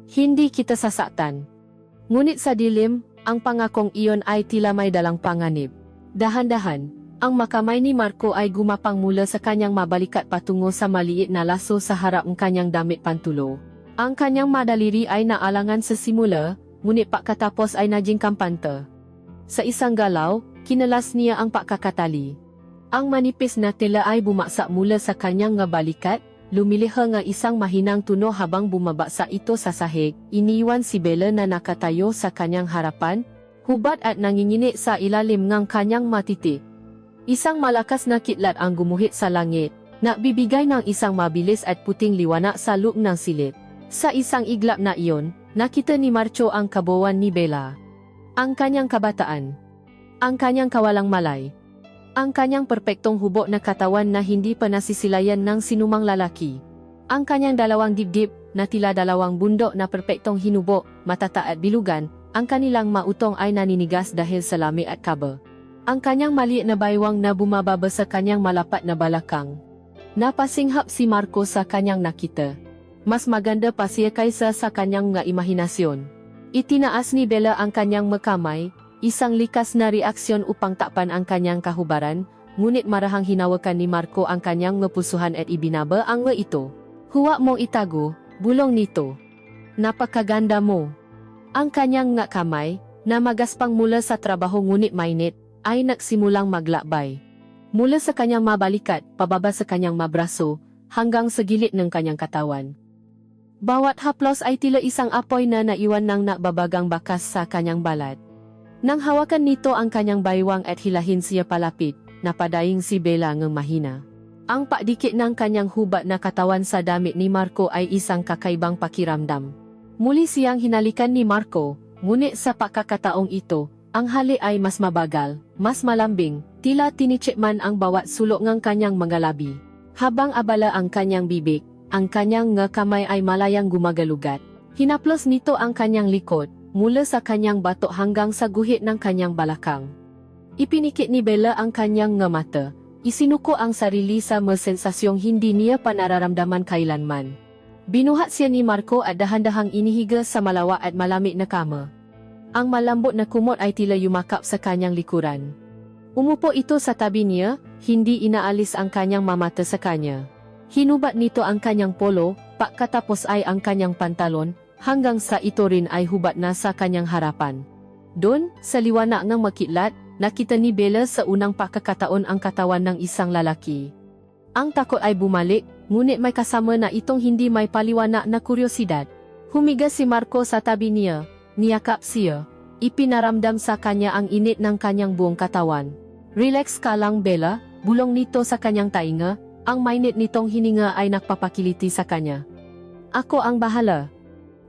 Hindi kita sasaktan. Ngunit sa dilim, ang pangakong iyon ay tila may dalang panganib. Dahan-dahan, ang makamay ni Marco ay gumapang mula sa kanyang mabalikat patungo sa maliit na laso sa harap ng kanyang damit pantulo. Ang kanyang madaliri ay naalangan sa simula, ngunit pagkatapos ay naging kampante. Sa isang galaw, kinalas niya ang pagkakatali. Ang manipis na tela ay bumaksak mula sa kanyang nga balikat, lumiliha nga isang mahinang tuno habang bumaba sa ito sa sahig. Iniwan si Bella na nakatayo sa kanyang harapan, hubad at nangingini sa ilalim ng kanyang matitik. Isang malakas na kitlat ang gumuhit sa langit, nagbibigay ng isang mabilis at puting liwanag sa loob ng silid. Sa isang iglap na iyon, nakita ni Marco ang kabuuan ni Bella. Ang kanyang kabataan. Ang kanyang kawalang malay. Ang kanyang perpektong hubog na katawan na hindi pa nasisilayan ng sinumang lalaki. Ang kanyang dalawang dibdib, na tila dalawang bundok na perpektong hinubo, matata at bilugan, ang kanilang mautong ay naninigas dahil sa lamig at kaba. Ang kanyang maliit na baywang na bumababa sa kanyang malapat na balakang. Napasinghap si Marco sa kanyang nakita. Mas maganda pa siya kaysa sa kanyang nga imahinasyon. Itinaas ni Bella ang kanyang makamay, isang likas na reaksyon upang takpan ang kanyang kahubaran, ngunit marahang hinawakan ni Marco ang kanyang ngapusuhan at ibinaba ang nga ito. Huwag mong itago, bulong nito. Napakaganda mo. Ang kanyang nga kamay, na magaspang mula sa trabaho ngunit mainit, ay nagsimulang maglakbay. Mula sa kanyang mabalikat, pababa sa kanyang mabraso, hanggang sa gilid ng kanyang katawan. Bawat haplos ay tila isang apoy na naiwan ng nababagang bakas sa kanyang balat. Nang hawakan nito ang kanyang baywang at hilahin siya palapit, napadaing si Bella ng mahina. Ang pakdikit ng kanyang hubad na katawan sa damit ni Marco ay isang kakaibang pakiramdam. Muli siyang hinalikan ni Marco, Ngunit sa pagkakataong ito, ang hali ay mas mabagal, mas malambing, tila tinichik man ang bawat sulok ng kanyang mga labi. Habang abala ang kanyang bibig, ang kanyang nga kamay ay malayang gumagalugat. Hinaplos nito ang kanyang likod, mula sa kanyang batok hanggang sa guhit ng kanyang balakang. Ipinikit ni Bella ang kanyang nga mata. Isinuko ang sarili sa masensasyong hindi niya pa nararamdaman kailanman. Binuhat siya ni Marco at dahan-dahang inihiga sa malawa at malamig na kama. Ang malambot na kumot ay tila yumakap sa kanyang likuran. Umupo ito sa tabi niya, hindi inaalis ang kanyang mamata sa kanya. Hinubat nito ang kanyang polo, pagkatapos ay ang kanyang pantalon, hanggang sa ito rin ay hubat na sa kanyang harapan. Doon, sa liwanag ng makitlat, nakita ni Bella sa unang pagkakataon ang katawan ng isang lalaki. Ang takot ay bumalik, ngunit may kasama na itong hindi may paliwanag na kuryosidad. Humiga si Marco sa tabi niya, niyakap siya, ipinaramdam sa kanya ang init ng kanyang buong katawan. Relax ka lang Bella, bulong nito sa kanyang tainga, ang mainit nitong hininga ay nagpapakiliti sa kanya. Ako ang bahala.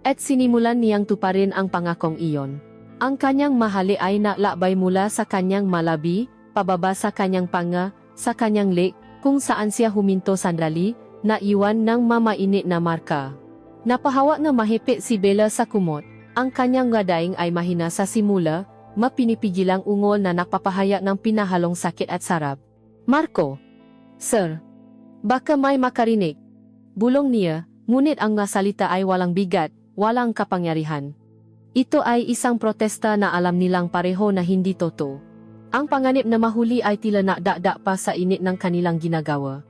At sinimulan niyang tuparin ang pangakong iyon. Ang kanyang mahali ay naglakbay mula sa kanyang malabi, pababa sa kanyang panga, sa kanyang leg, kung saan siya huminto sandali, na iwan ng mamainit na marka. Napahawa na mahipit si Bella sa kumot, ang kanyang ngadaing ay mahina sa simula, mapinipigilang ungol na nakpapahayag ng pinahalong sakit at sarap. Marco! Sir! Baka may makarinig. Bulong niya, ngunit ang nga salita ay walang bigat, walang kapangyarihan. Ito ay isang protesta na alam nilang pareho na hindi totoo. Ang panganib na mahuli ay tila nakdakdak pa sa init ng kanilang ginagawa.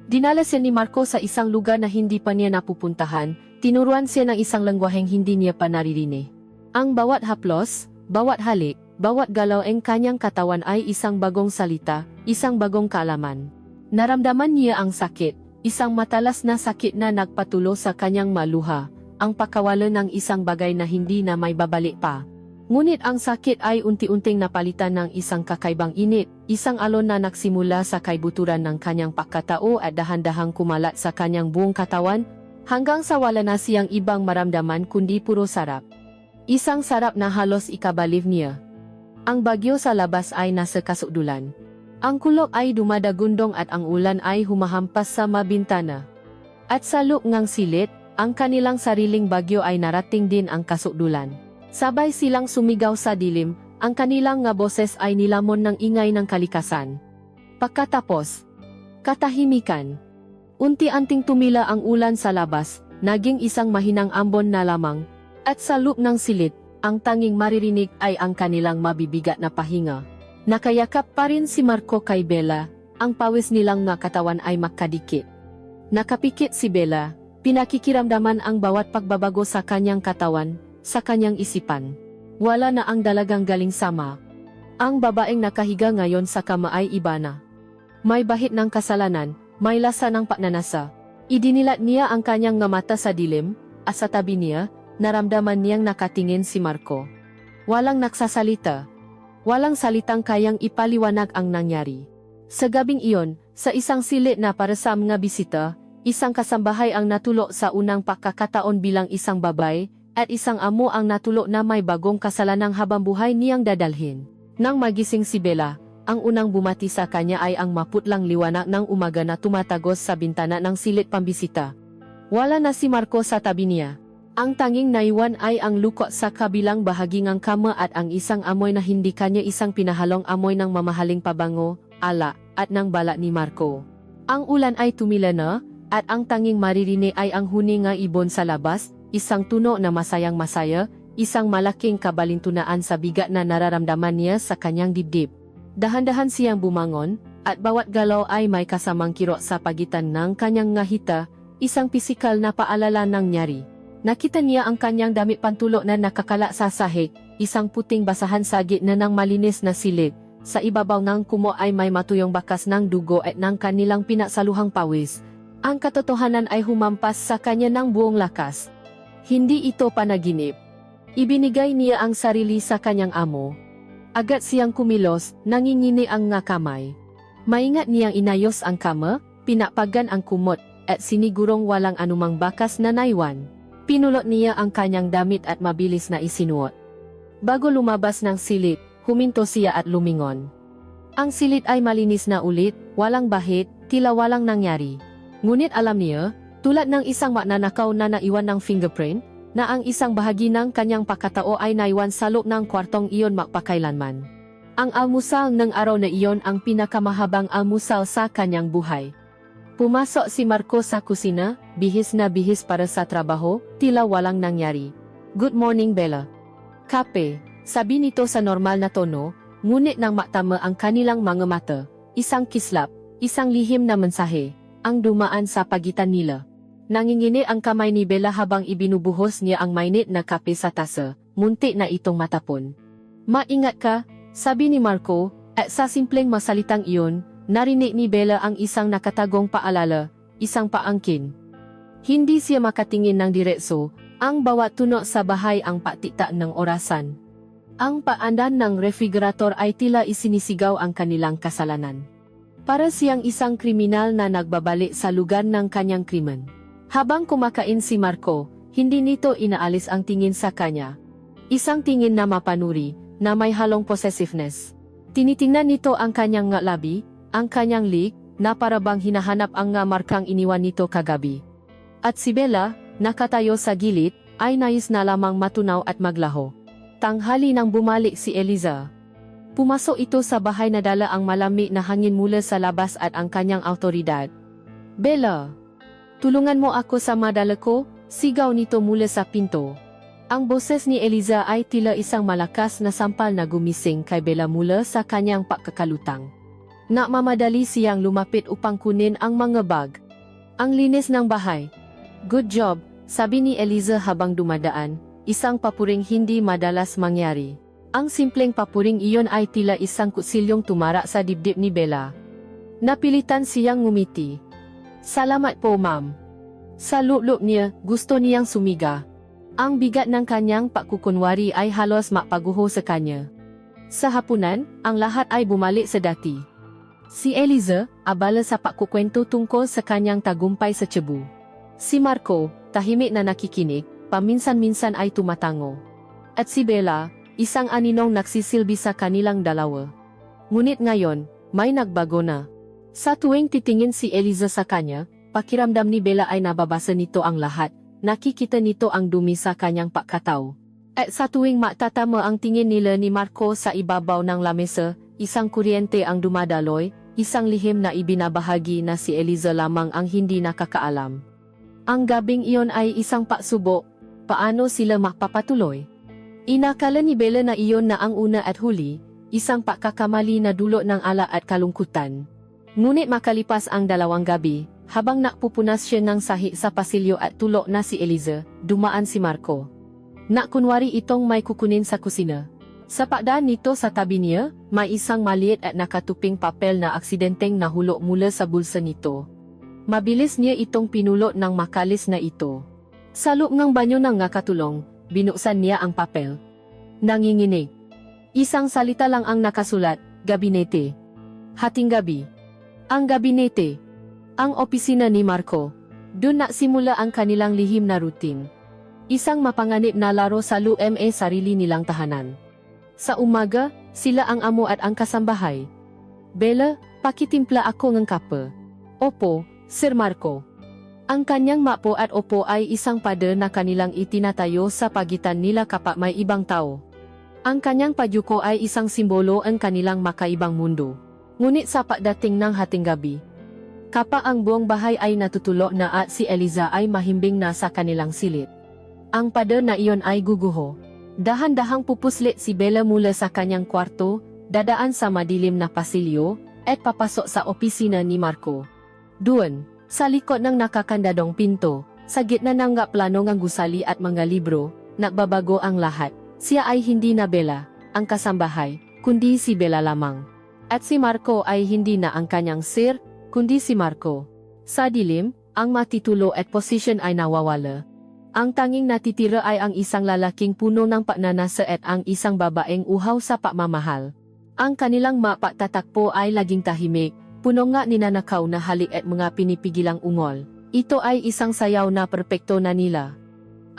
Dinala siya ni Marco sa isang lugar na hindi pa niya napupuntahan, tinuruan siya ng isang lengguaheng hindi niya pa naririnig. Ang bawat haplos, bawat halik, bawat galaw ng kanyang katawan ay isang bagong salita, isang bagong kaalaman. Naramdaman niya ang sakit, isang matalas na sakit na nagpatulo sa kanyang maluha. Ang pagkawala ng isang bagay na hindi na may babalik pa. Ngunit ang sakit ay unti-unting napalitan ng isang kakaibang init, isang alon na nagsimula sa kaibuturan ng kanyang pagkatao at dahan-dahang kumalat sa kanyang buong katawan, hanggang sa wala na siyang ibang maramdaman kundi puro sarap. Isang sarap na halos ikabaliw niya. Ang bagyo sa labas ay nasa kasukdulan. Ang kulog ay dumadagundong at ang ulan ay humahampas sa mabintana. At sa loob ng silid, ang kanilang sariling bagyo ay narating din ang kasukdulan. Sabay silang sumigaw sa dilim, ang kanilang nga boses ay nilamon ng ingay ng kalikasan. Pagkatapos, katahimikan. Unti-anting tumila ang ulan sa labas, naging isang mahinang ambon na lamang, at sa loob ng silid, ang tanging maririnig ay ang kanilang mabibigat na pahinga. Nakayakap pa rin si Marco kay Bella, ang pawis nilang nga katawan ay makadikit. Nakapikit si Bella, pinakikiramdaman ang bawat pagbabago sa kanyang katawan, sa kanyang isipan. Wala na ang dalagang galing sama. Ang babaeng nakahiga ngayon sa kama ay iba na. May bahid ng kasalanan, may lasa ng pagnanasa. Idinilat niya ang kanyang nga mata sa dilim, at sa tabi niya, naramdaman niyang nakatingin si Marco. Walang nagsasalita. Walang salitang kayang ipaliwanag ang nangyari. Sa gabing iyon, sa isang silid na parasam nga bisita, isang kasambahay ang natulo sa unang pagkakataon bilang isang babay, at isang amo ang natulo na may bagong kasalanang habang buhay niyang dadalhin. Nang magising si Bella, ang unang bumati sa kanya ay ang maputlang liwanag ng umaga na tumatagos sa bintana ng silid pambisita. Wala na si Marco sa tabi niya. Ang tanging naiwan ay ang lukot sa kabilang bahagi ng kama at ang isang amoy na hindi kanya isang pinahalong amoy ng mamahaling pabango, ala, at ng bala ni Marco. Ang ulan ay tumila na, at ang tanging maririnig ay ang huninga ibon sa labas, isang tuno na masayang-masaya, isang malaking kabalintunaan sa bigat na nararamdaman niya sa kanyang dibdib. Dahan-dahan siyang bumangon, at bawat galaw ay may kasamang kirot sa pagitan ng kanyang ngahita, isang pisikal na paalala ng nyari. Nakita niya ang kanyang damit pantulo na nakakala sa sahig, isang puting basahan sa gitna ng malinis na silid. Sa ibabaw ng kumo ay may matuyong bakas ng dugo at ng kanilang pinasaluhang pawis. Ang katotohanan ay humampas sa kanya ng buong lakas. Hindi ito panaginip. Ibinigay niya ang sarili sa kanyang amo. Agad siyang kumilos, nangingini ang nga kamay. Maingat niyang inayos ang kama, pinapagan ang kumot, at sinigurong walang anumang bakas na naiwan. Pinulot niya ang kanyang damit at mabilis na isinuot. Bago lumabas ng silid, huminto siya at lumingon. Ang silid ay malinis na ulit, walang bahid, tila walang nangyari. Ngunit alam niya, tulad ng isang magnanakaw na naiwan ng fingerprint, na ang isang bahagi ng kanyang pagkatao ay naiwan sa loob ng kwartong iyon magpakailanman. Ang almusal ng araw na iyon ang pinakamahabang almusal sa kanyang buhay. Pumasok si Marco sa kusina, bihis na bihis para sa trabaho, tila walang nangyari. "Good morning, Bella." "Kape," sabi nito sa normal na tono, ngunit nang matama ang kanilang mga mata, isang kislap, isang lihim na mensahe, ang dumaan sa pagitan nila. Nanginginig ang kamay ni Bella habang ibinubuhos niya ang mainit na kape sa tasa, muntik na itong matapon. "Maingat ka," sabi ni Marco, at sa simpleng masalitang iyon, narinig ni Bella ang isang nakatagong paalala, isang paangkin. Hindi siya makatingin ng diretso, ang bawat tunog sa bahay ang patikta ng orasan. Ang paandan ng refrigerator ay tila isinisigaw ang kanilang kasalanan. Para siyang isang kriminal na nagbabalik sa lugar ng kanyang krimen. Habang kumakain si Marco, hindi nito inaalis ang tingin sa kanya. Isang tingin na mapanuri, na may halong possessiveness. Tinitingnan nito ang kanyang labi, ang kanyang lig, na parabang hinahanap ang markang iniwan nito kagabi. At si Bella, nakatayo sa gilid, ay nais na lamang matunaw at maglaho. Tanghali nang bumalik si Eliza. Pumasok ito sa bahay na dala ang malamig na hangin mula sa labas at ang kanyang autoridad. "Bella, tulungan mo ako sa madala ko," sigaw nito mula sa pinto. Ang boses ni Eliza ay tila isang malakas na sampal na gumising kay Bella mula sa kanyang pagkakalutang. Nagmamadali siyang lumapit upang kunin ang mga bag. "Ang linis ng bahay." "Good job," sabi ni Eliza habang dumadaan, isang papuring hindi madalas mangyari. Ang simpleng papuring iyon ay tila isang kutsilyong tumara sa dibdib ni Bella. Napilitan siyang ngumiti. "Salamat po, ma'am." Sa loob niya, gusto niyang sumiga. Ang bigat ng kanyang pagkukunwari ay halos mapaguho sa kanya. Sa hapunan, ang lahat ay bumalik sa dati. Si Eliza, abala sa pagkukwento tungkol sa kanyang tagumpay sa Cebu. Si Marco, tahimik na nakikinig, paminsan-minsan ay tumatango. At si Bella, isang aninong nagsisilbi sa kanilang dalawa. Ngunit ngayon, may nagbago na. Sa tuwing titingin si Eliza sa kanya, pakiramdam ni Bella ay nababasa nito ang lahat, nakikita nito ang dumi sa kanyang pagkatao. At sa tuwing matatama ang tingin nila ni Marco sa ibabaw ng lamesa, isang kuryente ang dumadaloy, isang lihim na ibinabahagi na si Eliza lamang ang hindi nakakaalam. Ang gabing iyon ay isang pagsubok, paano sila makapapatuloy? Inakala ni Bella na iyon na ang una at huli, isang pagkakamali na dulot ng ala at kalungkutan. Ngunit makalipas ang 2 gabi, habang nakpupunas siya ng sahi sa pasilyo at tulog na si Eliza, dumaan si Marco. Nakunwari itong may kukunin sa kusina. Sa pagdaan nito sa tabi niya, may isang maliit at nakatuping papel na aksidenteng nahulog mula sa bulsa nito. Mabilis niya itong pinulot ng makalis na ito. Sa loob ng banyo ng nakatulong, binuksan niya ang papel. Nanginginig. Isang salita lang ang nakasulat, "Gabinete." Hating gabi. Ang gabinete. Ang opisina ni Marco. Doon nagsimula ang kanilang lihim na routine. Isang mapanganib na laro sa sarili nilang tahanan. Sa umaga, sila ang amo at ang kasambahay. "Bella, pakitimpla ako ng kape." "Opo, Sir Marco." Ang kanyang mapo at opo ay isang pader na kanilang itinatayo sa pagitan nila kapag may ibang tao. Ang kanyang padyuko ay isang simbolo ng kanilang makaibang mundo. Ngunit sa pagdating ng hating gabi, kapag ang buong bahay ay natutulog na at si Eliza ay mahimbing na sa kanilang silid, ang pader na iyon ay guguho. Dahan-dahang pupuslit si Bella mula sa kanyang kwarto, dadaan sa madilim na pasilyo, at papasok sa opisina ni Marco. Doon, sa likod ng nakakandadong pinto, sa gitna ng plano ng gusali at mga libro, nagbabago ang lahat. Siya ay hindi na Bella, ang kasambahay, kundi si Bella lamang. At si Marco ay hindi na ang kanyang sir, kundi si Marco. Sa dilim, ang matitulo at posisyon ay nawawala. Ang tanging natitira ay ang isang lalaking puno ng pagnanasa at ang isang babaeng uhaw sa pagmamahal. Ang kanilang mapagtatakpo ay laging tahimik, puno nga ninanakaw na halik at mga pinipigilang ungol. Ito ay isang sayaw na perpekto na nila.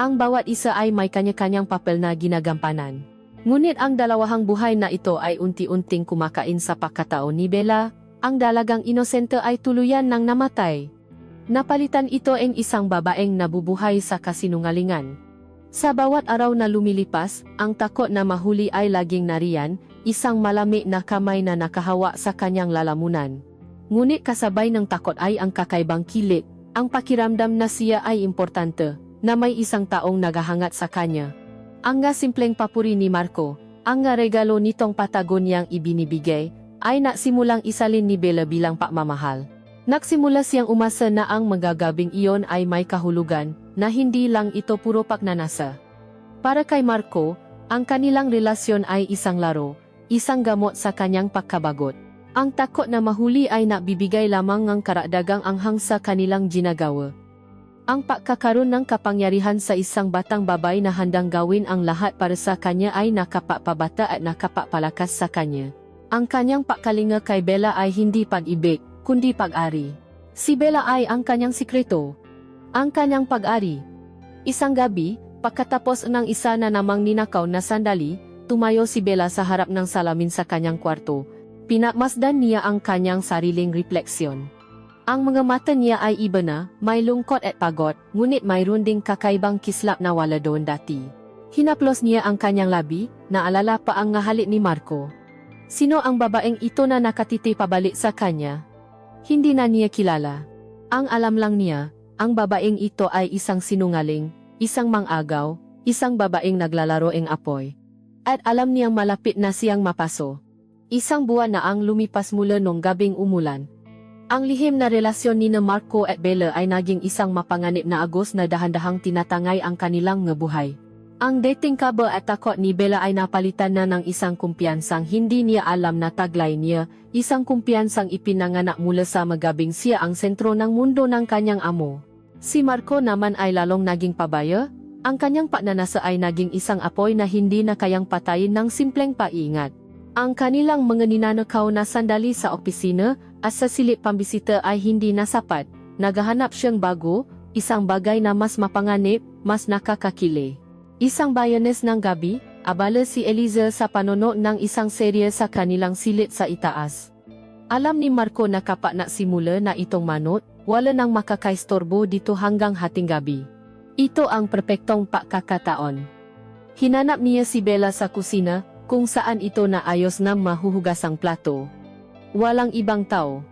Ang bawat isa ay may kanya-kanyang papel na ginagampanan. Ngunit ang dalawang buhay na ito ay unti-unting kumakain sa pagkatao ni Bella, ang dalagang inosente ay tuluyan nang namatay. Napalitan ito ang isang babaeng nabubuhay sa kasinungalingan. Sa bawat araw na lumilipas, ang takot na mahuli ay laging nariyan, isang malamig na kamay na nakahawa sa kanyang lalamunan. Ngunit kasabay ng takot ay ang kakaibang kilit, ang pakiramdam na siya ay importante, na may isang taong naghahangat sa kanya. Ang nga simpleng papuri ni Marco, ang nga regalo nitong Patagoniang ibinibigay, ay nagsimulang isalin ni Bella bilang pagmamahal. Nagsimula siyang umasa na ang magagabing iyon ay may kahulugan, na hindi lang ito puro pagnanasa. Para kay Marco, ang kanilang relasyon ay isang laro, isang gamot sa kanyang pagkabagot. Ang takot na mahuli ay nabibigay lamang ng karagdagang anghang sa kanilang ginagawa. Ang pagkakaroon ng kapangyarihan sa isang batang babae na handang gawin ang lahat para sa kanya ay nakapapabata at nakapapalakas sa kanya. Ang kanyang pagkalinga kay Bella ay hindi pag-ibig, kundi pag-ari. Si Bella ay ang kanyang sikreto. Ang kanyang pag-ari. Isang gabi, pagkatapos ng isa na namang ninakaw na sandali, tumayo si Bella sa harap ng salamin sa kanyang kwarto. Pinagmasdan niya ang kanyang sariling refleksyon. Ang mga mata niya ay iba na, may lungkot at pagod, ngunit mayroon ding kakaibang kislap na wala doon dati. Hinaplos niya ang kanyang labi, naalala pa ang ngahalik ni Marco. Sino ang babaeng ito na nakatiti pabalik sa kanya? Hindi na niya kilala. Ang alam lang niya, ang babaeng ito ay isang sinungaling, isang mangagaw, isang babaeng naglalaro ng apoy. At alam niyang malapit na siyang mapaso. Isang buwan na ang lumipas mula nung gabing umulan. Ang lihim na relasyon ni Marco at Bella ay naging isang mapanganib na agos na dahan-dahang tinatangay ang kanilang buhay. Ang dating kaba at takot ni Bella ay napalitan na ng isang kumpiyansang hindi niya alam na taglay niya, isang kumpiyansang ipinanganak mula sa magabing siya ang sentro ng mundo ng kanyang amo. Si Marco naman ay lalong naging pabaya, ang kanyang pagnanasa ay naging isang apoy na hindi na kayang patayin ng simpleng paingat. Ang kanilang mga ninanakaw na sandali sa opisina at sa silip pambisita ay hindi na sapat, naghahanap siyang bago, isang bagay na mas mapanganib, mas nakakakili. Isang Biyernes ng gabi, abala si Eliza sa panonood ng isang serye sa kanilang silid sa itaas. Alam ni Marco na kapag nagsimula na itong manot, wala nang makakaistorbo dito hanggang hating gabi. Ito ang perpektong pagkakataon. Hinanap niya si Bella sa kusina, kung saan ito na ayos na mahuhugas ang plato. Walang ibang tao.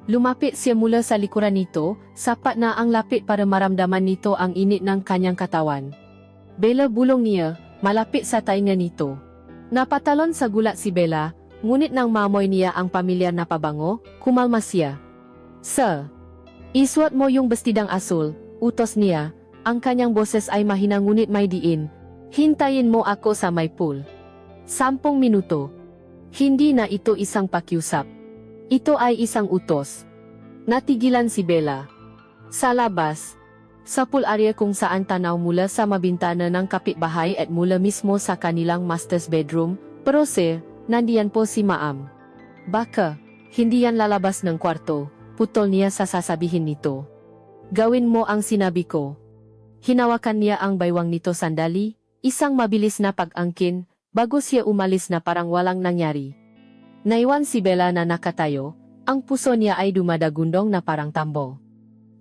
Lumapit siya mula sa likuran nito, sapat na ang lapit para maramdaman nito ang init ng kanyang katawan. Bella, bulong niya, malapit sa tainga nito. Napatalon sa gulat si Bella, ngunit nang mamoy niya ang pamilyar na pabango, kumalma siya. Sir, isuot mo yung bestidang asul, utos niya, ang kanyang boses ay mahina ngunit may diin. Hintayin mo ako sa may pool. 10 minuto. Hindi na ito isang pakiusap. Ito ay isang utos. Natigilan si Bella. Sa labas, sa pool area kung saan tanaw mula sa mabintana ng kapitbahay at mula mismo sa kanilang master's bedroom, pero sir, nandiyan po si Maam. Baka, hindi yan lalabas ng kwarto, putol niya sa sasabihin nito. Gawin mo ang sinabi ko. Hinawakan niya ang baywang nito sandali, isang mabilis na pag-angkin, bago siya umalis na parang walang nangyari. Naiwan si Bella na nakatayo, ang puso niya ay dumadagundong na parang tambo.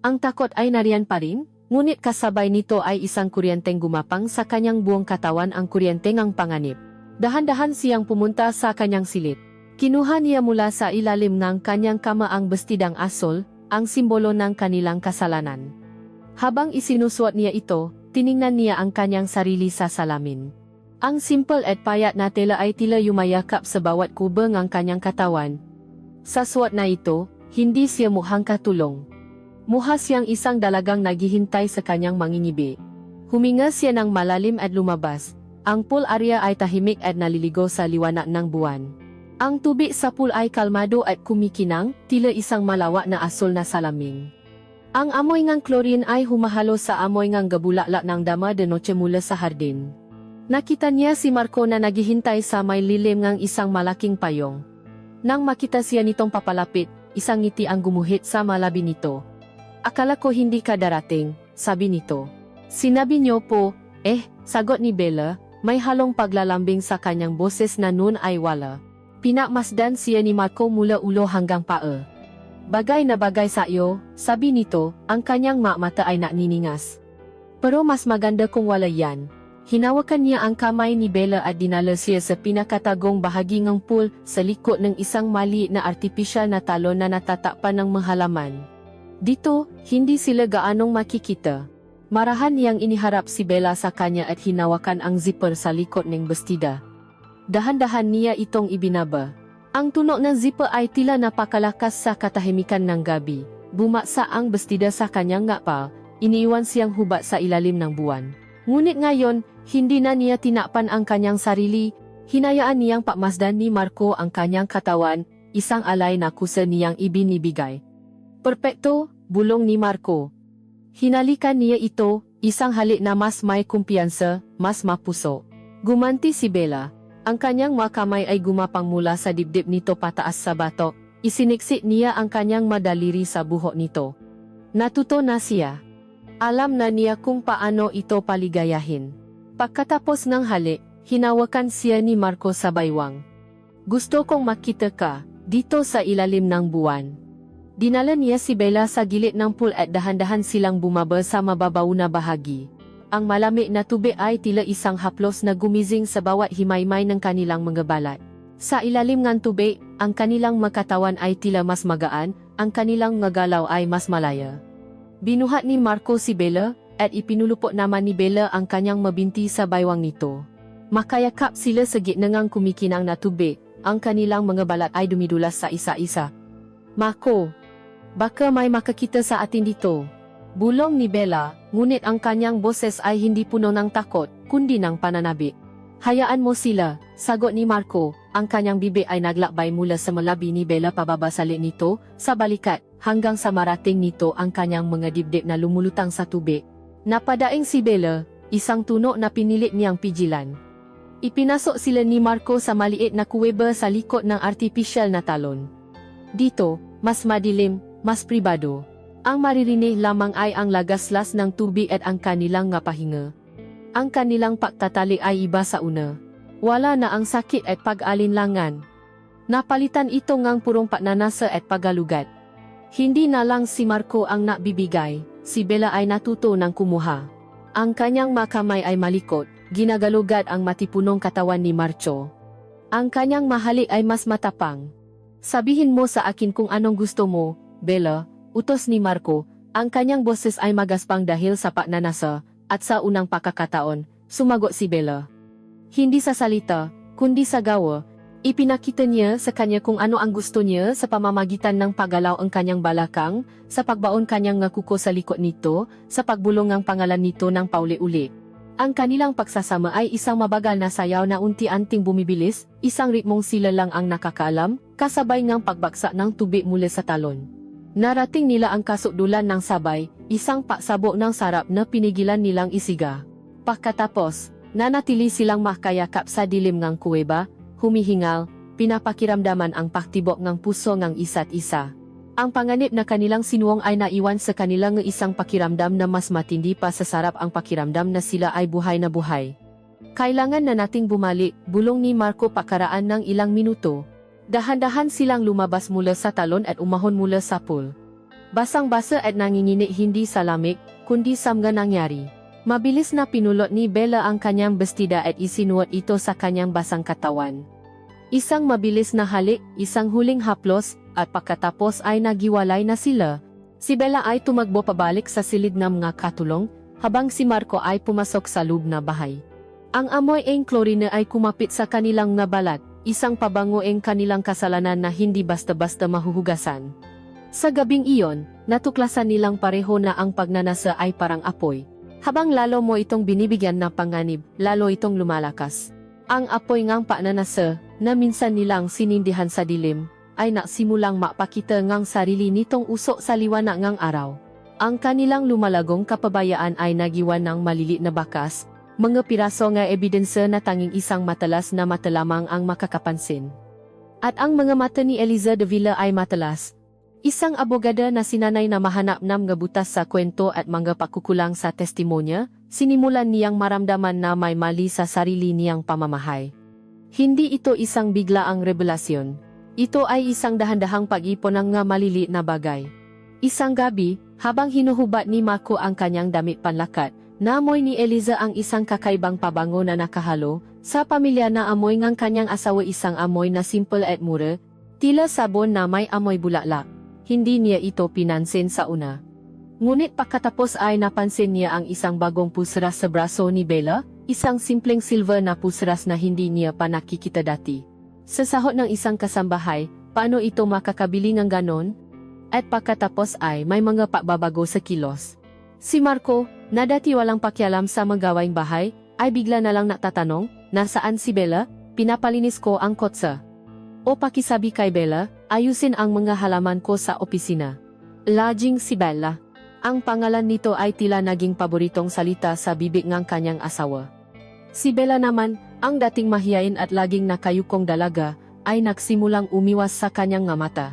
Ang takot ay nariyan pa rin, ngunit kasabay nito ay isang kuryenteng gumapang sa kanyang buong katawan, ang kuryenteng ang panganib. Dahan-dahan siyang pumunta sa kanyang silid. Kinuha niya mula sa ilalim ng kanyang kama ang bestidang asul, ang simbolo ng kanilang kasalanan. Habang isinusuot niya ito, tiningnan niya ang kanyang sarili sa salamin. Ang simple at payat na tela ay tila yumayakap sa bawat kuba ng kanyang katawan. Sa suot na ito, hindi siya mukhang katulong. Mukha siyang isang dalagang naghihintay sa kanyang mangingibi. Huminga siya ng malalim at lumabas. Ang pool area ay tahimik at naliligo sa liwanag ng buwan. Ang tubig sa pool ay kalmado at kumikinang, tila isang malawak na asul na salamin. Ang amoy ng chlorine ay humahalo sa amoy ng gabulaklak ng dama de noche mula sa hardin. Nakita niya si Marco na naghihintay sa may lilim ng isang malaking payong. Nang makita siya nitong papalapit, isang ngiti ang gumuhit sa malabi nito. Akala ko hindi ka darating, sabi nito. Sinabi niyo po, sagot ni Bella, May halong paglalambing sa kanyang boses na noon ay wala. Pinakmasdan siya ni Marco mula ulo hanggang paa. Bagay na bagay sa iyo, sabi nito, ang kanyang mata ay nakniningas. Pero mas maganda kung wala yan. Hinawakan niya ang kamay ni Bella at dinala siya sa pinakatagong bahagi ng pool sa likod ng isang maliit na artipisyal na talon na natatakpan ng mahalaman. Dito, hindi sila gaanong makikita. Marahan niyang iniharap si Bella sa kanya at hinawakan ang zipper sa likod ng bestida. Dahan-dahan niya itong ibinaba. Ang tunog ng zipper ay tila napakalakas sa katahimikan ng gabi. Bumaksa ang bestida sa kanyang ngapa, iniiwan siyang hubad sa ilalim ng buwan. Ngunit ngayon, hindi na niya tinakpan ang kanyang sarili, hinayaan niyang pakmasdan ni Marco ang kanyang katawan, isang alay na kusa niyang ibinibigay. Perpekto, bulong ni Marco. Hinalikan niya ito, isang halik na mas may kumpiyansa, mas mapuso. Gumanti si Bella. Ang kanyang makamay ay gumapang mula sa dibdib nito pataas sa batok, isiniksik niya ang kanyang madaliri sa buhok nito. Natuto na siya. Alam na niya kung paano ito paligayahin. Pagkatapos ng halik, hinawakan siya ni Marco sa baywang. Gusto kong makita ka, dito sa ilalim ng buwan. Dinala niya si Bella sa gilid ng pool at dahan-dahan silang bumaba sa mababaw na bahagi. Ang malamig na tubig ay tila isang haplos na gumizing sa bawat himaymay ng kanilang mga balat. Sa ilalim ng tubig, ang kanilang makatawan ay tila mas magaan, ang kanilang mga galaw ay mas malaya. Binuhat ni Marco si Bella, at ipinulupot naman ni Bella ang kanyang mabinti sa baywang nito. Makayakap sila sa gitnang kumikinang na tubig, ang kanilang mga balat ay dumidulas sa isa-isa. Marco, baka may makakita sa atin dito. Bulong ni Bella, ngunit ang kanyang boses ay hindi puno ng takot, kundi ng pananabik. Hayaan mo sila, sagot ni Marco, ang kanyang bibig ay naglakbay mula sa malabi ni Bella pababa sa lit nito, sa balikat, hanggang sa marating nito ang kanyang mga dibdib na lumulutang sa tubig. Napadaing si Bella, isang tunog na pinilit niyang pigilan. Ipinasok sila ni Marco sa maliit na kuweba sa likod ng artipisyal na talon. Dito, mas madilim, mas pribado. Ang maririnig lamang ay ang lagaslas ng tubig at ang kanilang pahinga. Ang kanilang pagtatalik ay iba sa una. Wala na ang sakit at pag-alinlangan. Napalitan ito ngang purong pagnanasa at pagalugat. Hindi na lang si Marco ang nakbibigay, si Bella ay natuto ng kumuha. Ang kanyang makamay ay malikot, ginagalugad ang matipunong katawan ni Marco. Ang kanyang mahalik ay mas matapang. Sabihin mo sa akin kung anong gusto mo, Bella, utos ni Marco. Ang kanyang boses ay magaspang dahil sa pagnanasa, at sa unang pagkakataon, sumagot si Bella. Hindi sa salita, kundi sa gawa. Ipinakita niya sa kanya kung ano ang gusto niya sa pamamagitan ng paggalaw ang kanyang balakang, sa pagbaon kanyang kuko sa likod nito, sa pagbulong ng pangalan nito ng pauli-uli. Ang kanilang pagsasama ay isang mabagal na sayaw na unti-anting bumibilis, isang ritmong sila lang ang nakakaalam, kasabay ngang pagbagsak ng tubig mula sa talon. Narating nila ang kasukdulan ng sabay, isang pagsabog ng sarap na pinigilan nilang isiga. Pagkatapos, nanatili silang makayakap sa dilim ng kuweba, humihingal, pinapakiramdaman ang paktibok ng puso ng isa't isa. Ang panganib na kanilang sinuong ay naiwan sa kanilang isang pakiramdam na mas matindi pa sa sarap ang pakiramdam na sila ay buhay na buhay. Kailangan na nating bumalik, bulong ni Marco pakaraan ng ilang minuto. Dahan-dahan silang lumabas mula sa talon at umahon mula sa pool. Basang-basa at nanginginig hindi sa lamig, kundi sa mga nangyari. Mabilis na pinulot ni Bella ang kanyang bestida at isinuot ito sa kanyang basang katawan. Isang mabilis na halik, isang huling haplos, at pagkatapos ay nagiwalay na sila. Si Bella ay tumakbo pabalik sa silid ng mga katulong, habang si Marco ay pumasok sa loob na bahay. Ang amoy ng klorina ay kumapit sa kanilang balat, isang pabango ng kanilang kasalanan na hindi basta-basta mahuhugasan. Sa gabing iyon, natuklasan nilang pareho na ang pagnanasa ay parang apoy. Habang lalo mo itong binibigyan ng panganib, lalo itong lumalakas. Ang apoy ngang pagnanasa, na minsan nilang sinindihan sa dilim, ay nasimulang mapakita ngang sarili nitong usok sa liwanag ngang araw. Ang kanilang lumalagong kapabayaan ay nagiwan ng malilit na bakas, mga piraso nga ebidensya na tanging isang matalas na mata lamang ang makakapansin. At ang mga mata ni Eliza de Villa ay matalas. Isang abogada na sinanay na mahanap ng mga butas sa kwento at mga pakukulang sa testimonya, sinimulan niyang maramdaman na may mali sa sarili niyang pamamahay. Hindi ito isang biglaang revelasyon. Ito ay isang dahan-dahang pag-ipon ng nga maliliit na bagay. Isang gabi, habang hinuhubad ni Marco ang kanyang damit panlakat, naamoy ni Eliza ang isang kakaibang pabango na nakahalo sa pamilya na amoy ng kanyang asawa, isang amoy na simple at mura, tila sabon na may amoy bulaklak. Hindi niya ito pinansin sa una. Ngunit pagkatapos ay napansin niya ang isang bagong pusras sa braso ni Bella, isang simpleng silver na pusras na hindi niya pa nakikita dati. Sa sahot ng isang kasambahay, paano ito makakabili ng ganon? At pagkatapos ay may mga pagbabago sa kilos. Si Marco, na dati walang pakialam sa mga gawaing bahay, ay bigla na lang natatanong, nasaan si Bella? Pinapalinis ko ang kotse. O pakisabi kay Bella, ayusin ang mga halaman ko sa opisina. Laging si Bella. Ang pangalan nito ay tila naging paboritong salita sa bibig ng kanyang asawa. Si Bella naman, ang dating mahiyain at laging nakayukong dalaga, ay nagsimulang umiwas sa kanyang nga mata.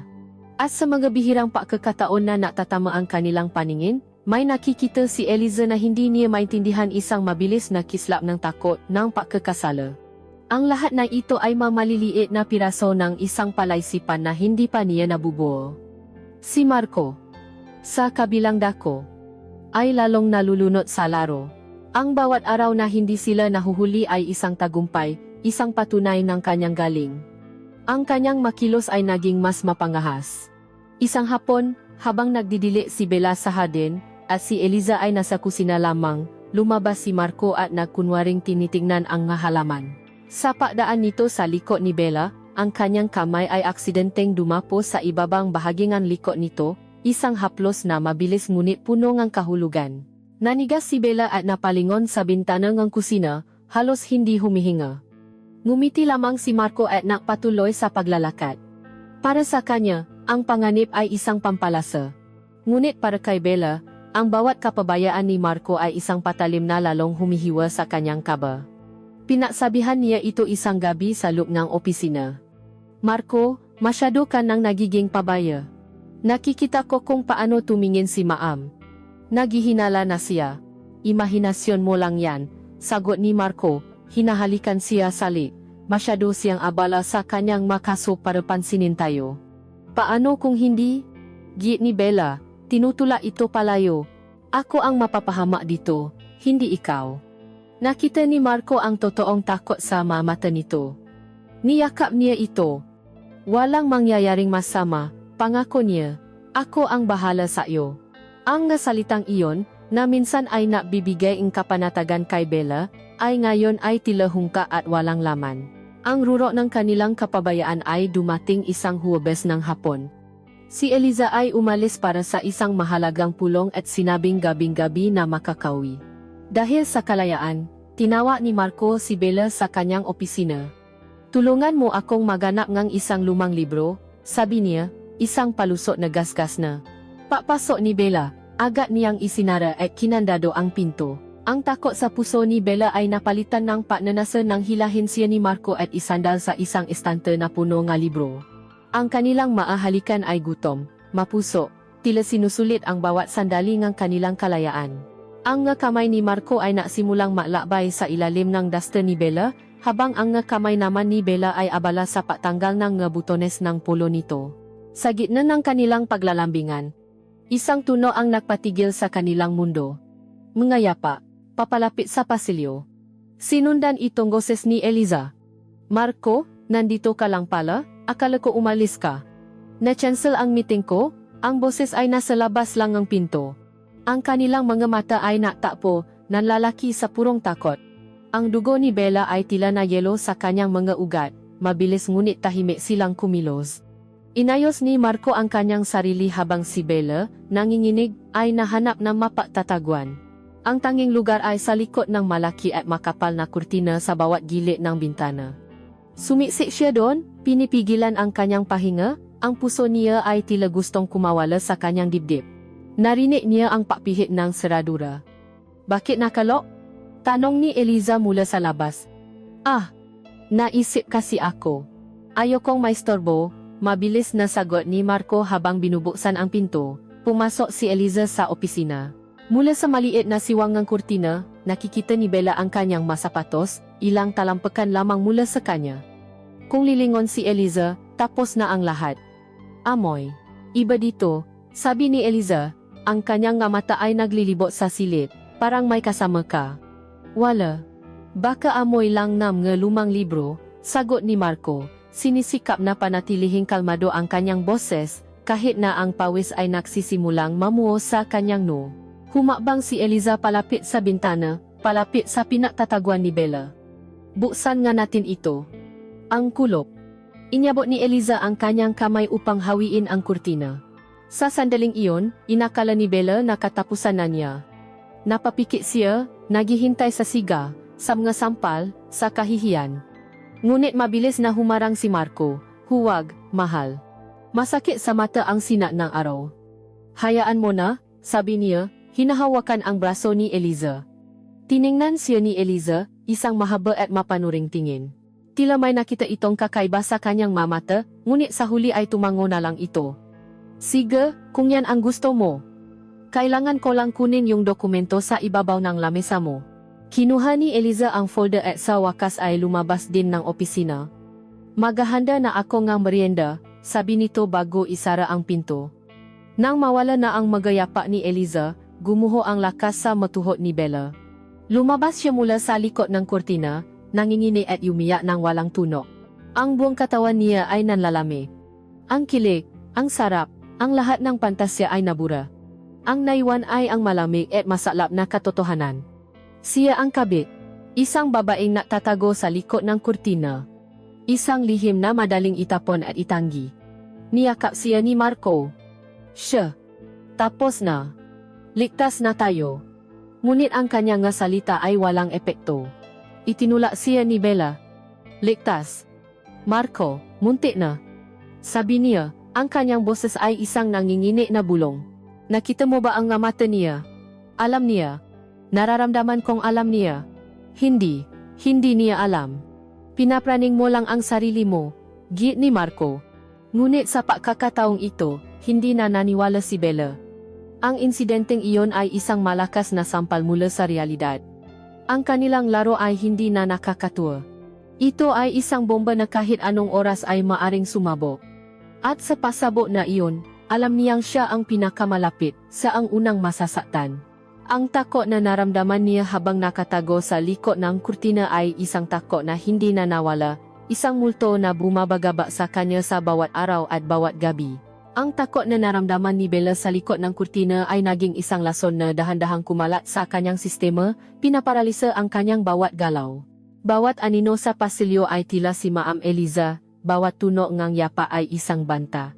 At sa mga bihirang pagkakataon na natatama ang kanilang paningin, may nakikita si Eliza na hindi niya maintindihan, isang mabilis na kislap ng takot ng pagkakasala. Ang lahat na ito ay mamaliliit na piraso ng isang palaisipan na hindi pa niya nabubuo. Si Marco, sa kabilang dako, ay lalong nalulunod sa laro. Ang bawat araw na hindi sila nahuhuli ay isang tagumpay, isang patunay ng kanyang galing. Ang kanyang makilos ay naging mas mapangahas. Isang hapon, habang nagdidili si Bella sa hardin, at si Eliza ay nasa kusina lamang, lumabas si Marco at nagkunwaring tinitingnan ang nga halaman. Sa pagdaan nito sa likod ni Bella, ang kanyang kamay ay aksidenteng dumapo sa ibabang bahagi ng likod nito, isang haplos na mabilis ngunit puno ng kahulugan. Nanigas si Bella at napalingon sa bintana ng kusina, halos hindi humihinga. Ngumiti lamang si Marco at nagpatuloy sa paglalakad. Para sa kanya, ang panganib ay isang pampalasa. Ngunit para kay Bella, ang bawat kapabayaan ni Marco ay isang patalim na lalong humihiwa sa kanyang kaba. Pinaksabihan niya ito isang gabi sa loob ng opisina. Marco, masyado ka nang nagiging pabaya. Nakikita ko kung paano tumingin si Maam. Naghihinala na siya. Imahinasyon mo lang yan, sagot ni Marco, hinahalikan siya sa lik. Masyado siyang abala sa kanyang makaso para pansinin tayo. Paano kung hindi? Giit ni Bella, tinutula ito palayo. Ako ang mapapahamak dito, hindi ikaw. Nakita ni Marco ang totoong takot sa mata nito. Niyakap niya ito. Walang mangyayaring masama, pangako niya. Ako ang bahala sa iyo. Ang nasalitang iyon, na minsan ay nabibigay ng kapanatagan kay Bella, ay ngayon ay tila hungka at walang laman. Ang ruro ng kanilang kapabayaan ay dumating isang Huwebes ng hapon. Si Eliza ay umalis para sa isang mahalagang pulong at sinabing gabing-gabi na makakawi. Dahil sa kalayaan, tinawa ni Marco si Bella sa kanyang opisina. Tulungan mo akong maganap ng isang lumang libro, sabi niya, isang palusot na gasgas na. Papasok ni Bella, agad niyang isinara at kinandado ang pinto. Ang takot sa puso ni Bella ay napalitan ng pagnanasa nang hilahin siya ni Marco at isandal sa isang estante na puno ng libro. Ang kanilang maahalikan ay gutom, mapuso, tila sinusulit ang bawat sandali ng kanilang kalayaan. Ang nga kamay ni Marco ay nasimulang maglakbay sa ilalim ng duster ni Bella, habang ang nga kamay naman ni Bella ay abala sa patanggal ng nga butones ng polo nito. Sa gitna ng kanilang paglalambingan, isang tuno ang nagpatigil sa kanilang mundo. Mangayapa, papalapit sa pasilyo. Sinundan itong boses ni Eliza. Marco, nandito ka lang pala? Akala ko umalis ka. Na-cancel ang meeting ko? Ang boses ay nasa labas lang ng pinto. Ang kanilang mga mata ay naktapo, nanlalaki sa purong takot. Ang dugo ni Bella ay tila na yelo sa kanyang mga ugat, mabilis ngunit tahimik silang kumilos. Inayos ni Marco ang kanyang sarili habang si Bella, nanginginig, ay nahanap ng mapagtataguan. Ang tanging lugar ay sa likod ng malaki at makapal na kurtina sa bawat gilid ng bintana. Sumiksik siya doon, pinipigilan ang kanyang pahinga, ang puso niya ay tila gustong kumawala sa kanyang dibdib. Narinig niya ang pakpihit ng seradura. Bakit nakalok? Tanong ni Eliza mula sa labas. Naisip kasi ako. Ayokong maistorbo, mabilis na sagot ni Marco habang binubuksan ang pinto. Pumasok si Eliza sa opisina. Mula sa maliit na siwangang kurtina, nakikita ni Bella ang kanyang masapatos, ilang talampakan lamang mula sa kanya. Kung lilingon si Eliza, tapos na ang lahat. Amoy. Iba dito, sabi ni Eliza, ang kanyang nga mata ay naglilibot sa silid, parang may kasama ka. Wala. Baka amoy lang ng nga lumang libro, sagot ni Marco. Sinisikap na panatilihing kalmado ang kanyang boses, kahit na ang pawis ay nagsisimulang mamuo sa kanyang noo. Humakbang si Eliza palapit sa bintana, palapit sa pinagtataguan ni Bella. Buksan nga natin ito. Ang kulop. Inyabot ni Eliza ang kanyang kamay upang hawiin ang kurtina. Sa sandaling iyon, inakala ni Bella na katapusan na niya. Napapikit siya, naghihintay sa siga, sa mga sampal, sa kahihiyan. Ngunit mabilis na humarang si Marco. Huwag, mahal. Masakit sa mata ang sinat ng araw. Hayaan mo na, sabi niya, hinahawakan ang braso ni Eliza. Tiningnan siya ni Eliza, isang mahaba at mapanuring tingin. Tila may nakita itong kakaiba sa kanyang mamata, ngunit sa huli ay tumango na lang ito. Sige, kung yan ang gusto mo. Kailangan ko lang kunin yung dokumento sa ibabaw ng lamesa mo. Kinuha ni Eliza ang folder at sa wakas ay lumabas din ng opisina. Maghahanda na ako ng merienda, sabi nito bago isara ang pinto. Nang mawala na ang magayapa ni Eliza, gumuho ang lakas sa matuhot ni Bella. Lumabas siya mula sa likod ng kurtina, nangingini at umiyak ng walang tunok. Ang buong katawan niya ay nanlalami. Ang kilig, ang sarap, ang lahat ng pantasya ay nabura. Ang naiwan ay ang malamig at masalap na katotohanan. Siya ang kabit. Isang babaeng natatago sa likod ng kurtina. Isang lihim na madaling itapon at itanggi. Niyakap siya ni Marco. Siya. Tapos na. Ligtas na tayo. Ngunit ang kanyang nga salita ay walang epekto. Itinulak siya ni Bella. Ligtas. Marco, muntik na. Sabi niya, ang kanyang boses ay isang nangingini na bulong. Nakita mo ba ang nga mata niya? Alam niya. Nararamdaman kong alam niya. Hindi niya alam. Pinapraning mo lang ang sarili mo, giit ni Marco. Ngunit sa pagkakataong ito, hindi na naniwala si Bella. Ang insidenteng iyon ay isang malakas na sampal mula sa realidad. Ang kanilang laro ay hindi na nakakatuwa. Ito ay isang bomba na kahit anong oras ay maaring sumabog. At sa pasabog na iyon, alam niyang siya ang pinakamalapit sa ang unang masasaktan. Ang takot na naramdaman niya habang nakatago sa likod ng kurtina ay isang takot na hindi na nawala, isang multo na bumabagaba sa kanya sa bawat araw at bawat gabi. Ang takot na naramdaman ni Bella sa likod ng kurtina ay naging isang lason na dahan-dahang kumalat sa kanyang sistema, pinaparalisa ang kanyang bawat galaw. Bawat anino sa pasilyo ay tila si Ma'am Eliza, bawat tunog ngang yapa ay isang banta.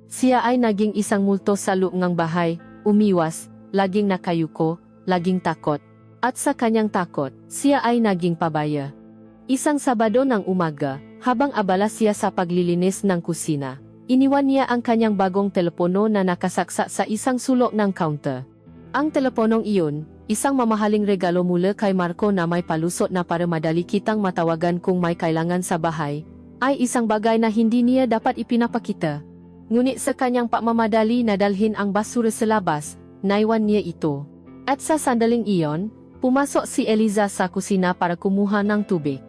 Siya ay naging isang multo sa loob ng bahay, umiwas, laging nakayuko, laging takot. At sa kanyang takot, siya ay naging pabaya. Isang Sabado ng umaga, habang abala siya sa paglilinis ng kusina, iniwan niya ang kanyang bagong telepono na nakasaksak sa isang sulok ng counter. Ang teleponong iyon, isang mamahaling regalo mula kay Marco na may palusot na para madali kitang matawagan kung may kailangan sa bahay, ay isang bagay na hindi niya dapat ipinapakita. Ngunit sa kanyang pagmamadali na dalhin ang basura sa labas, naiwan niya ito. At sa sandaling iyon, pumasok si Eliza sa kusina para kumuha ng tubig.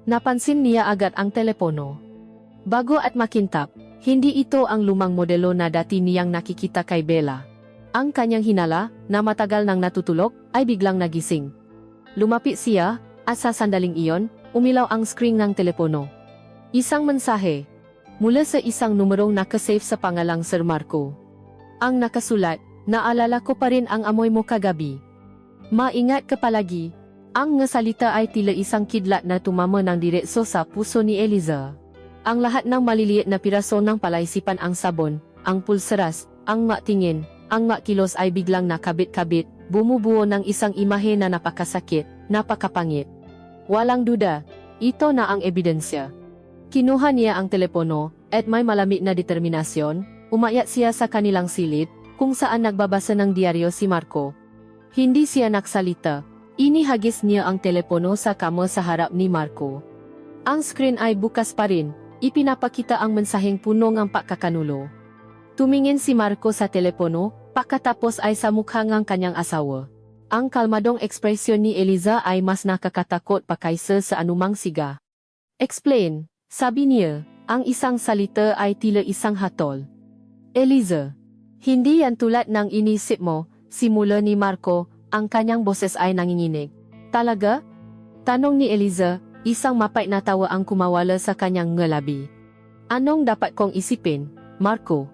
Napansin niya agad ang telepono. Bago at makintab, hindi ito ang lumang modelo na dati niyang nakikita kay Bella. Ang kanyang hinala, na matagal nang natutulog, ay biglang nagising. Lumapit siya, at sa sandaling iyon, umilaw ang screen ng telepono. Isang mensahe, mula sa isang numerong nakasave sa pangalang Sir Marco. Ang nakasulat, naalala ko pa rin ang amoy mo kagabi. Maingat ka palagi. Ang nga salita ay tila isang kidlat na tumama ng diretso sa puso ni Eliza. Ang lahat ng maliliit na piraso ng palaisipan, ang sabon, ang pulseras, ang tingin, ang kilos ay biglang nakabit-kabit, bumubuo ng isang imahe na napakasakit, napakapangit. Walang duda, ito na ang ebidensya. Kinuha niya ang telepono, at may malamig na determinasyon, umayat siya sa kanilang silid, kung saan nagbabasa ng diaryo si Marco. Hindi siya nagsalita, inihagis niya ang telepono sa kamo sa harap ni Marco. Ang screen ay bukas pa rin, ipinapakita ang mensaheng puno ng pagkakanulo. Tumingin si Marco sa telepono, pagkatapos ay sa mukha ng kanyang asawa. Ang kalmadong ekspresyon ni Eliza ay mas nakakatakot pa kaysa sa anumang siga. Explain, sabi niya, ang isang salita ay tila isang hatol. Eliza, hindi yan tulad ng inisip mo, simula ni Marco, ang kanyang boses ay nanginginig. Talaga? Tanong ni Eliza, isang mapait na tawa ang kumawala sa kanyang ngalabi. Anong dapat kong isipin, Marco?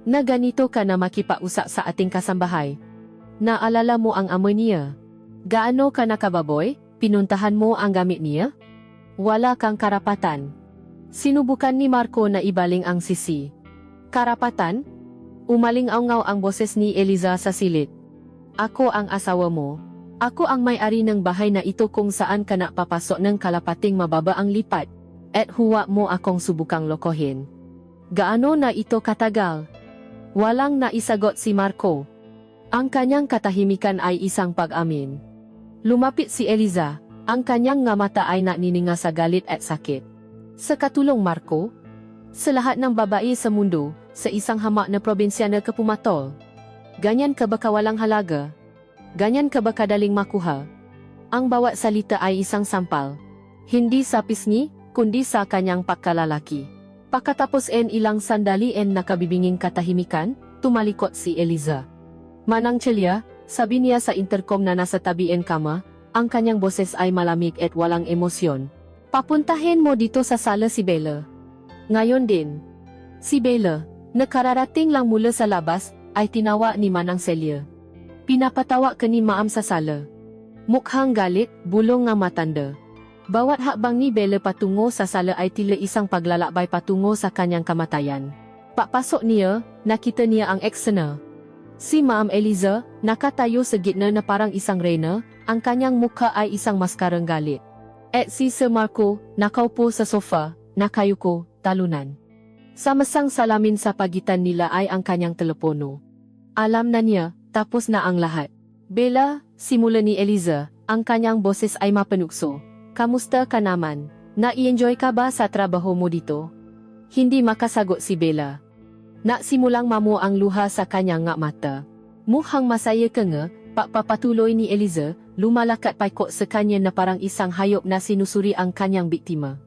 Na ganito ka na makipausap sa ating kasambahay. Naalala mo ang amoy niya? Gaano ka nakababoy? Pinuntahan mo ang gamit niya? Wala kang karapatan. Sinubukan ni Marco na ibaling ang sisi. Karapatan? Umaling-aungaw ang boses ni Eliza sa silid. Ako ang asawa mo. Ako ang may-ari ng bahay na ito kung saan ka na papasok ng kalapating mababa ang lipat. At huwag mo akong subukang lokohin. Gaano na ito katagal? Walang naisagot si Marco. Ang kanyang katahimikan ay isang pag-amin. Lumapit si Eliza, ang kanyang nga mata ay nanininga sa galit at sakit. Sa katulong Marco, sa lahat ng babae sa mundo, sa isang hamak na probinsya na kapumatol. Ganyan ka ba kawalang halaga? Ganyan ka ba kadaling makuha? Ang bawat salita ay isang sampal. Hindi sa pisngi, kundi sa kanyang pagkalalaki. Pagkatapos ilang sandali nakabibinging katahimikan, tumalikot si Eliza. Manang Celia, sabi niya sa intercom na nasa tabi kama, ang kanyang boses ay malamig at walang emosyon. Papuntahin mo dito sa sala si Bella. Ngayon din. Si Bella, nakararating lang mula sa labas, ay tinawa ni Manang Celia. Pinapatawa ka ni Maam sa sala. Mukhang galit, bulong nga matanda. Bawat hakbang ni Bella patungo sa sala ay tila isang paglalakbay patungo sa kanyang kamatayan. Papasok niya, nakita niya ang eksena. Si Ma'am Eliza, nakatayo sa gitna na parang isang reyna, ang kanyang mukha ay isang maskarang galit. At si Sir Marco, nakaupo sa sofa, nakayuko, talunan. Samasang salamin sa pagitan nila ay ang kanyang telepono. Alam na niya, tapos na ang lahat. Bella, simula ni Eliza, ang kanyang boses ay mapanukso. Kamusta ka naman? Na-i-enjoy ka ba sa trabaho mo dito? Hindi makasagot si Bella. Simulang mamu ang luha sa kanyang nga mata. Mukhang masaya ka nga, papatuloy ni Eliza, lumalakat paikot sa kanya na parang isang hayop na sinusuri ang kanyang biktima.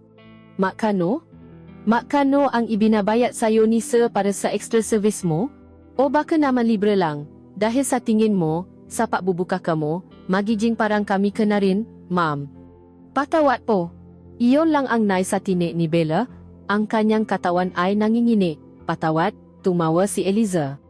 Makano? Makano ang ibinabayad sa'yo ni Sir para sa extra service mo? O baka naman libre lang, dahil sa tingin mo, sa pagbubuka ka mo, magiging parang kami ka na rin, ma'am. Patawat po. Iyon lang ang nais sa tinik ni Bella, ang kanyang katawan ay nangingini. Patawat, tumawa si Eliza.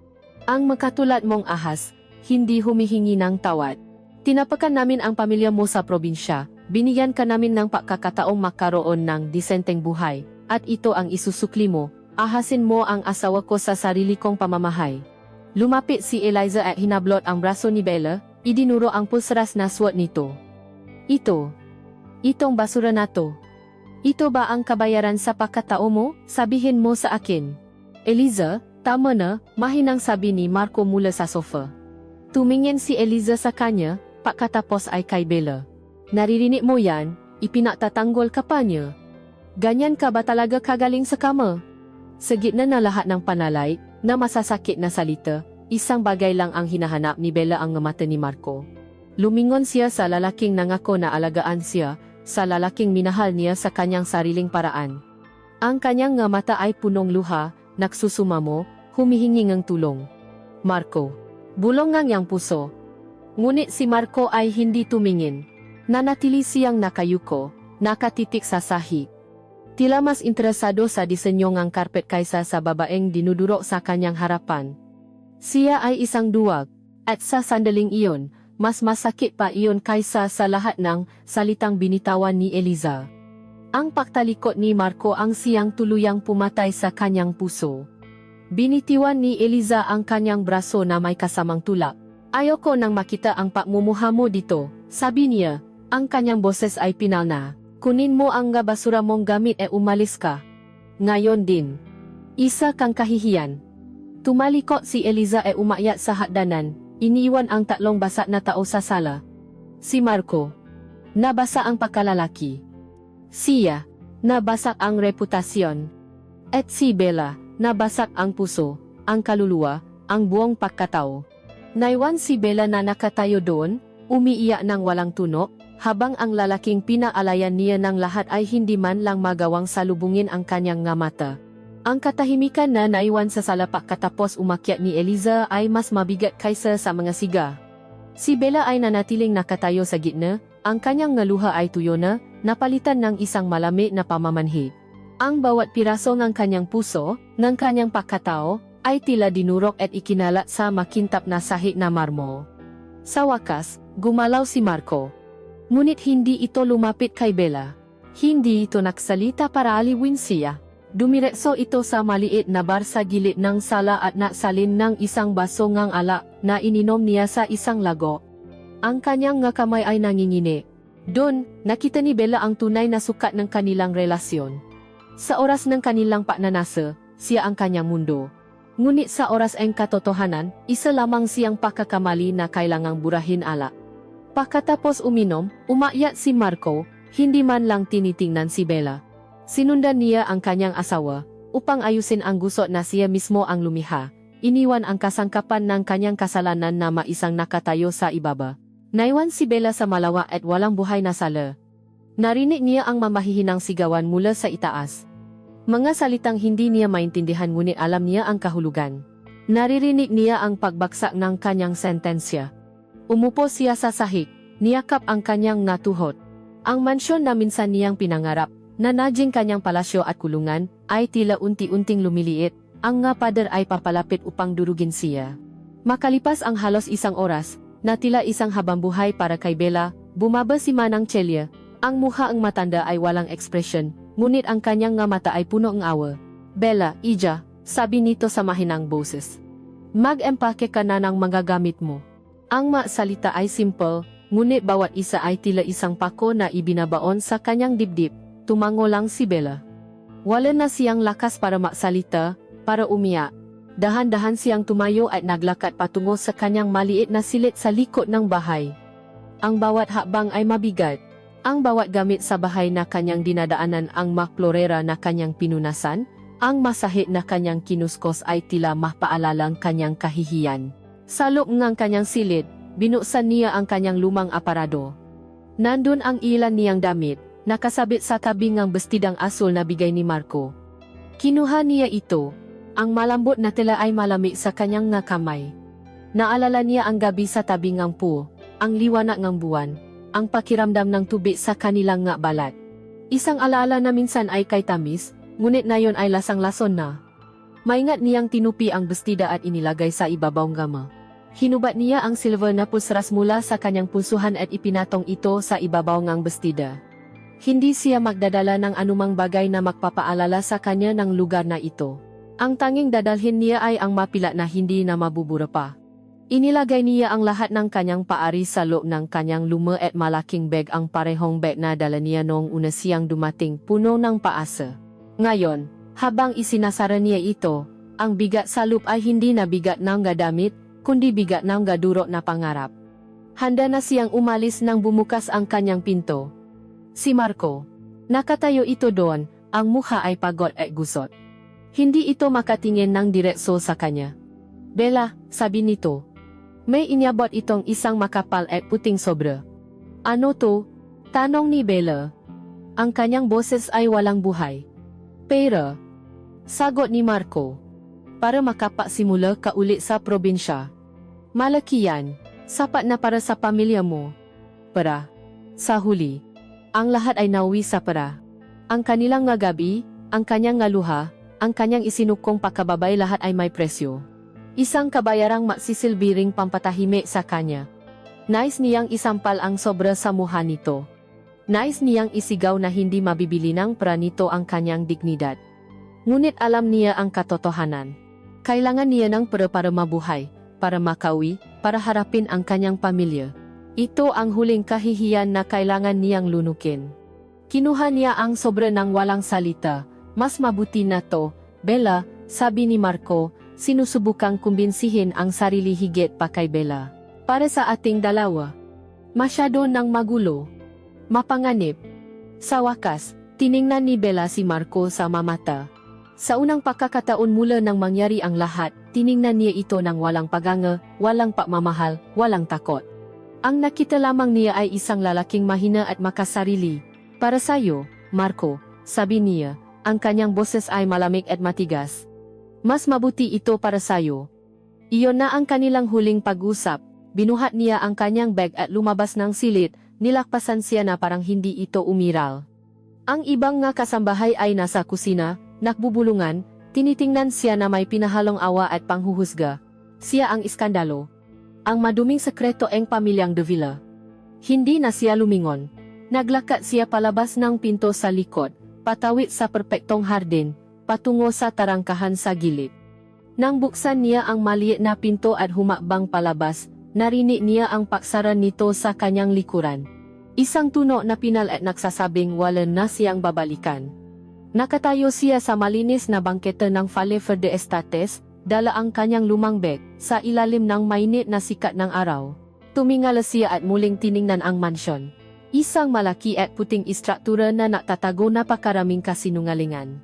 Ang makatulad mong ahas, hindi humihingi ng tawad. Tinapakan namin ang pamilya mo sa probinsya, binigyan ka namin ng pagkakataong makaroon ng disenteng buhay, at ito ang isusukli mo, ahasin mo ang asawa ko sa sarili kong pamamahay. Lumapit si Eliza at hinablot ang braso ni Bella, idinuro ang pulseras na suot nito. Itong basura na to. Ito ba ang kabayaran sa pagkatao mo? Sabihin mo sa akin. Eliza, tama na, mahinang sabi ni Marco mula sa sofa. Tumingin si Eliza sa kanya, pagkatapos ay kay Bella. Naririnig mo yan, ipinatatanggol ka pa niya. Ganyan ka ba talaga kagaling sa kama? Sa gitna na lahat ng panalay, na masasakit na salita, isang bagay lang ang hinahanap ni Bella ang mata ni Marco. Lumingon siya sa lalaking nangako na alagaan siya, sa lalaking minahal niya sa kanyang sariling paraan. Ang kanyang nga mata ay punong luha, nagsusumamo, humihingi ng tulong. Marco. Bulong ngang puso. Ngunit si Marco ay hindi tumingin. Nanatili siyang nakayuko, nakatitik sa sahig. Tila mas interesado sa disenyo ng karpet kaysa sa babaeng dinuduro sa kanyang harapan. Siya ay isang duwag, at sa sandaling iyon, mas masakit pa iyon kaysa sa lahat ng salitang binitawan ni Eliza. Ang pagtalikod ni Marco ang siyang tuluyang pumatay sa kanyang puso. Binitiwan ni Eliza ang kanyang braso na may kasamang tulak. Ayoko nang makita ang pagmumuha mo dito, sabi niya, ang kanyang boses ay pinal na. Kunin mo ang nga basura mong gamit e umalis ka. Ngayon din. Isa kang kahihiyan. Tumalikot si Eliza e umakyat sa hagdanan. Iniwan ang tatlong basa na tao sa sala. Si Marco. Nabasa ang pagkalalaki. Siya. nabasak ang reputasyon. At si Bella, nabasak ang puso, ang kaluluwa, ang buong pagkatao. Naiwan si Bella na nakatayo doon, umiiyak ng walang tunog, habang ang lalaking pinaalayan niya ng lahat ay hindi man lang magawang salubungin ang kanyang nga mata. Ang katahimikan na naiwan sa salapak katapos umakyat ni Eliza ay mas mabigat kaysa sa mga siga. Si Bella ay nanatiling nakatayo sa gitna, ang kanyang ngaluha ay tuyo na, napalitan ng isang malamig na pamamanhid. Ang bawat piraso ng kanyang puso, ng kanyang pagkatao, ay tila dinurok at ikinalat sa makintap na sahig na marmo. Sa wakas, gumalaw si Marco. Ngunit hindi ito lumapit kay Bella. Hindi ito nagsalita para aliwin siya. Dumiretso ito sa maliit na bar sa gilid ng sala at naksalin ng isang baso ngang alak na ininom niya sa isang lago. Ang kanyang nga kamay ay nangingini. Doon, nakita ni Bella ang tunay na sukat ng kanilang relasyon. Sa oras ng kanilang pagnanasa, siya ang kanyang mundo. Ngunit sa oras ang katotohanan, isa lamang siyang pagkakamali na kailangang burahin alak. Pagkatapos uminom, umakyat si Marco, hindi man lang tinitingnan si Bella. Sinundan niya ang kanyang asawa, upang ayusin ang gusot na siya mismo ang lumiha. Iniwan ang kasangkapan ng kanyang kasalanan na maisang nakatayo sa ibaba. Naiwan si Bella sa malawa at walang buhay na sala. Narinig niya ang mamahihinang sigawan mula sa itaas. Mga salitang hindi niya maintindihan ngunit alam niya ang kahulugan. Naririnig niya ang pagbagsak ng kanyang sentensya. Umupo siya sa sahig, niyakap ang kanyang natuhod. Ang mansyon na minsan niyang pinangarap, na naging kanyang palasyo at kulungan, ay tila unti-unting lumiliit, ang nga pader ay papalapit upang durugin siya. Makalipas ang halos isang oras, na tila isang habambuhay para kay Bella, bumaba si Manang Celia. Ang mukha ang matanda ay walang ekspresyon, ngunit ang kanyang nga mata ay puno ng awa. Bella, Ija, sabi nito sa mahinang boses. Mag-empake ka na ng mga gamit mo. Ang salita ay simple, ngunit bawat isa ay tila isang pako na ibinabaon sa kanyang dibdib. Tumango lang si Bella. Wala na siyang lakas para magsalita, para umiyak. Dahan-dahan siyang tumayo at naglakad patungo sa kanyang maliit na silid sa likod ng bahay. Ang bawat hakbang ay mabigat. Ang bawat gamit sa bahay na kanyang dinadaanan, ang maklorera na kanyang pinunasan, ang masahit na kanyang kinuskos ay tila mapaalalang kanyang kahihiyan. Sa loob ng kanyang silid, binuksan niya ang kanyang lumang aparado. Nandun ang ilan niyang damit, nakasabit sa tabi ng bestidang asul na bigay ni Marco. Kinuha niya ito. Ang malambot na tela ay malamig sa kanyang nga kamay. Naalala niya ang gabi sa tabi ng pool, ang liwanag ng buwan, ang pakiramdam ng tubig sa kanilang nga balat. Isang alaala na minsan ay kay tamis, ngunit nayon ay lasang-lason na. Maingat niyang tinupi ang bestida at inilagay sa ibabaw ng gama. Hinubat niya ang silver na pulseras mula sa kanyang pulsuhan at ipinatong ito sa ibabaw ng bestida. Hindi siya magdadala ng anumang bagay na magpapaalala sa kanya ng lugar na ito. Ang tanging dadalhin niya ay ang mapila na hindi na mabubura pa. Inilagay niya ang lahat ng kanyang paari sa loob ng kanyang luma at malaking bag, ang parehong bag na dala niya noong una siyang dumating, puno ng paasa. Ngayon, habang isinasara niya ito, ang bigat sa loob ay hindi na bigat ng gadamit, kundi bigat ng gadurot na pangarap. Handa na siyang umalis nang bumukas ang kanyang pinto. Si Marco. Nakatayo ito doon, ang mukha ay pagod at gusot. Hindi ito makatingin ng diretso sa kanya. Bella, sabi nito. May inyabot itong isang makapal at puting sobra. Ano to? Tanong ni Bella. Ang kanyang boses ay walang buhay. Pera. Sagot ni Marco. Para makapasimula ka ulit sa probinsya. Malaki yan. Sapat na para sa pamilya mo. Para. Sa huli. Ang lahat ay nauwi sa pera. Ang kanilang nga gabi, ang kanyang nga luha, ang kanyang isinukong pakababay, lahat ay may presyo. Isang kabayarang maksisilbiring pampatahimik sa kanya. Nais niyang isampal ang sobra sa mukha nito. Nais niyang isigaw na hindi mabibili ng pera nito ang kanyang dignidad. Ngunit alam niya ang katotohanan. Kailangan niya ng pera para mabuhay, para makawi, para harapin ang kanyang pamilya. Ito ang huling kahihiyan na kailangan niyang lunukin. Kinuha niya ang sobra ng walang salita. Mas mabuti na to, Bella, sabi ni Marco, sinusubukang kumbinsihin ang sarili higit pa kay Bella. Para sa ating dalawa. Masyado nang magulo. Mapanganib. Sa wakas, Tiningnan ni Bella si Marco sa mamata. Sa unang pagkakataon mula nang mangyari ang lahat, tiningnan niya ito ng walang paganga, walang pagmamahal, walang takot. Ang nakita lamang niya ay isang lalaking mahina at makasarili. Para sayo, Marco, sabi niya, ang kanyang boses ay malamig at matigas. Mas mabuti ito para sayo. Iyon na ang kanilang huling pag-usap. Binuhat niya ang kanyang bag at lumabas ng silid, nilakpasan siya na parang hindi ito umiral. Ang ibang nga kasambahay ay nasa kusina, nakbubulungan, tinitingnan siya na may pinahalong awa at panghuhusga. Siya ang iskandalo. Ang maduming sekreto ng pamilyang De Villa. Hindi na siya lumingon. Naglakad siya palabas ng pinto sa likod, patawid sa perpektong hardin, patungo sa tarangkahan sa gilid. Nang buksan niya ang maliit na pinto at humakbang palabas, narinig niya ang paksaran nito sa kanyang likuran. Isang tuno na pinal at nagsasabing wala na siyang babalikan. Nakatayo siya sa malinis na bangketa ng Valle Verde Estates, dala ang kanyang lumang bag, sa ilalim ng mainit na sikat ng araw. Tumingala siya at muling tiningnan ang mansyon. Isang malaki at puting istruktura na nakatago napakaraming kasinungalingan.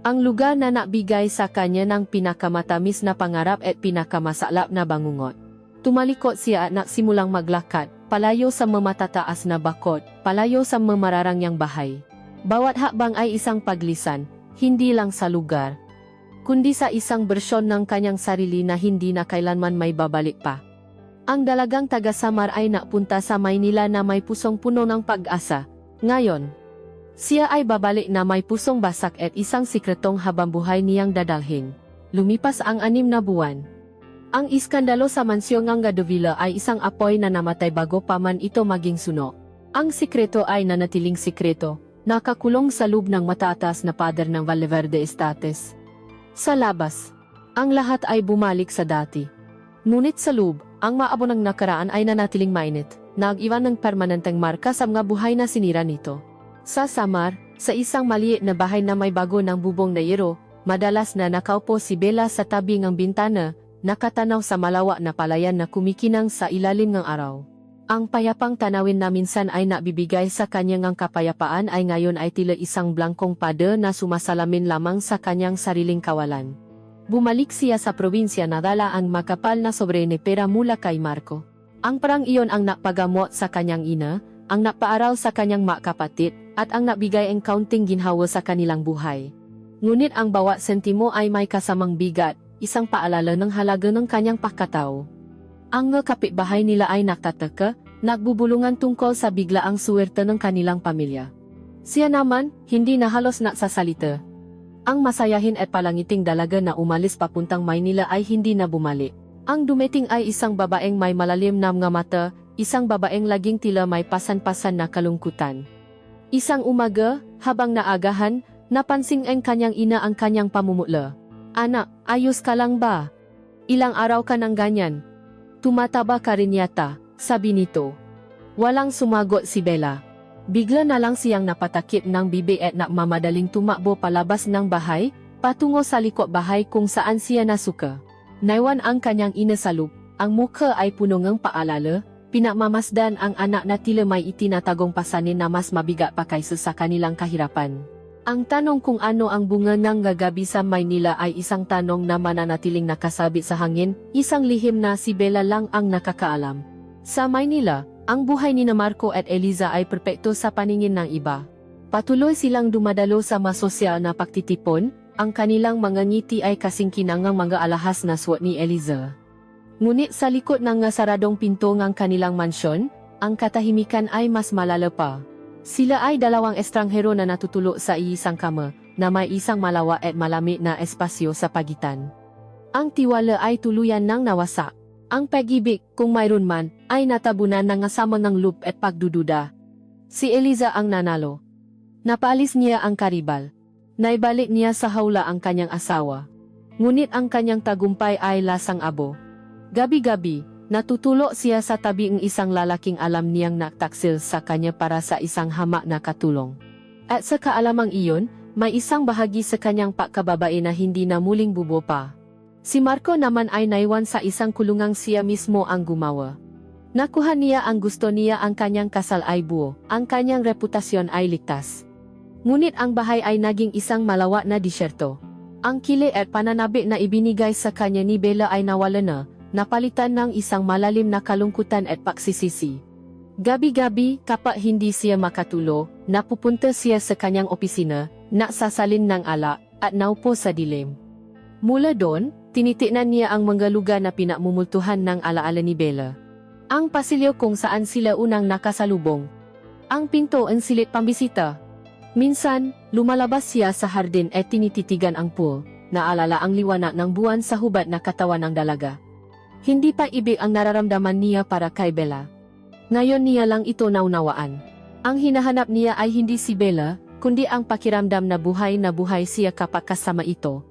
Ang lugar na nakbigay sa kanya ng pinakamatamis na pangarap at pinakamasalap na bangungot. Tumalikot siya at nagsimulang maglakad, palayo sa mamatataas na bakod, palayo sa mamararangyang bahay. Bawat hakbang ay isang paglisan, hindi lang sa lugar, kundi sa isang bersyon ng kanyang sarili na hindi na kailanman may babalik pa. Ang dalagang taga-Samar ay napunta sa Maynila na may pusong puno ng pag-asa. Ngayon, siya ay babalik na may pusong basak at isang sikretong habambuhay niyang dadalhin. Lumipas ang 6 na buwan. Ang iskandalo sa mansyon ng De Villa ay isang apoy na namatay bago pa man ito maging suno. Ang sikreto ay nanatiling sikreto, nakakulong sa loob ng matataas na pader ng Valle Verde Estates. Sa labas, ang lahat ay bumalik sa dati. Ngunit sa loob, ang maabo ng nakaraan ay nanatiling mainit, nag-iwan ng permanenteng marka sa mga buhay na sinira nito. Sa Samar, sa isang maliit na bahay na may bago ng bubong na yero, madalas na nakaupo si Bella sa tabi ng bintana, nakatanaw sa malawak na palayan na kumikinang sa ilalim ng araw. Ang payapang tanawin na minsan ay nabibigay sa kanyang kapayapaan ay ngayon ay tila isang blangkong pader na sumasalamin lamang sa kanyang sariling kawalan. Bumalik siya sa probinsya na dala ang makapal na sobrene pera mula kay Marco. Ang parang iyon ang napagamot sa kanyang ina, ang napaaral sa kanyang makapatid, at ang nabigay ang kaunting ginhawa sa kanilang buhay. Ngunit ang bawat sentimo ay may kasamang bigat, isang paalala ng halaga ng kanyang pagkatao. Ang mga kapitbahay nila ay nagtataka, nagbubulungan tungkol sa biglaang suwerte ng kanilang pamilya. Siya naman, hindi na halos nagsasalita. Ang masayahin at palangiting dalaga na umalis papuntang Maynila ay hindi na bumalik. Ang dumating ay isang babaeng may malalim na mga mata, isang babaeng laging tila may pasan-pasan na kalungkutan. Isang umaga, habang naagahan, napansin ang kanyang ina ang kanyang pamumutla. "Anak, ayos ka lang ba? Ilang araw ka nang ganyan? Tumataba ka rin yata," sabi nito. Walang sumagot si Bella. Bigla na lang siyang napatakip ng bibig at nagmamadaling tumakbo palabas ng bahay, patungo sa likod bahay kung saan siya nasuka. Naiwan ang kanyang ina sa loob, ang mukha ay puno ng paalala, pinagmamasdan ang anak na tila may itinatagong pasanin na mas mabigat pa kaysa sa kanilang kahirapan. Ang tanong kung ano ang bunga ng gagabi sa Maynila ay isang tanong na mananatiling nakasabit sa hangin, isang lihim na si Bella lang ang nakakaalam. Sa Maynila, ang buhay ni Marco at Eliza ay perpekto sa paningin ng iba. Patuloy silang dumadalo sa masosyal na pagtitipon, ang kanilang mga ngiti ay kasing kinangang mga alahas na suot ni Eliza. Ngunit sa likod ng saradong pinto ng kanilang mansyon, ang katahimikan ay mas malala pa. Sila ay dalawang estranghero na natutulog sa isang kama, na may isang malawak at malamig na espasyo sa pagitan. Ang tiwala ay tuluyan ng nawasak. Ang pag-ibig, kung mayroon man, ay natabunan ng asama ng loob at pagdududa. Si Eliza ang nanalo. Napaalis niya ang karibal. Naibalik niya sa hawla ang kanyang asawa. Ngunit ang kanyang tagumpay ay lasang abo. Gabi-gabi, natutulog siya sa tabi ng isang lalaking alam niyang nagtaksil sa kanya para sa isang hamak na katulong. At sa kaalamang iyon, may isang bahagi sa kanyang pagkababae na hindi na muling bubo pa. Si Marco naman ay naiwan sa isang kulungang siya mismo ang gumawa. Nakuha niya ang gusto niya, ang kanyang kasal ay buo, ang kanyang reputasyon ay ligtas. Ngunit ang bahay ay naging isang malawak na disyerto. Ang kili at pananabik na ibinigay sa kanya ni Bella ay nawala na, napalitan ng isang malalim na kalungkutan at pagsisisi. Gabi-gabi, kapag hindi siya makatulo, napupunta siya sa kanyang opisina, naksasalin ng alak, at naupo sa dilim. Mula doon, tinitignan niya ang mga lugar na pinamumultuhan ng alaala ni Bella. Ang pasilyo kung saan sila unang nakasalubong. Ang pinto ang silid pambisita. Minsan, lumalabas siya sa hardin at tinititigan ang pool, naalala ang liwanag ng buwan sa hubad na katawan ng dalaga. Hindi pa ibig ang nararamdaman niya para kay Bella. Ngayon niya lang ito naunawaan. Ang hinahanap niya ay hindi si Bella, kundi ang pakiramdam na buhay siya kapag kasama ito.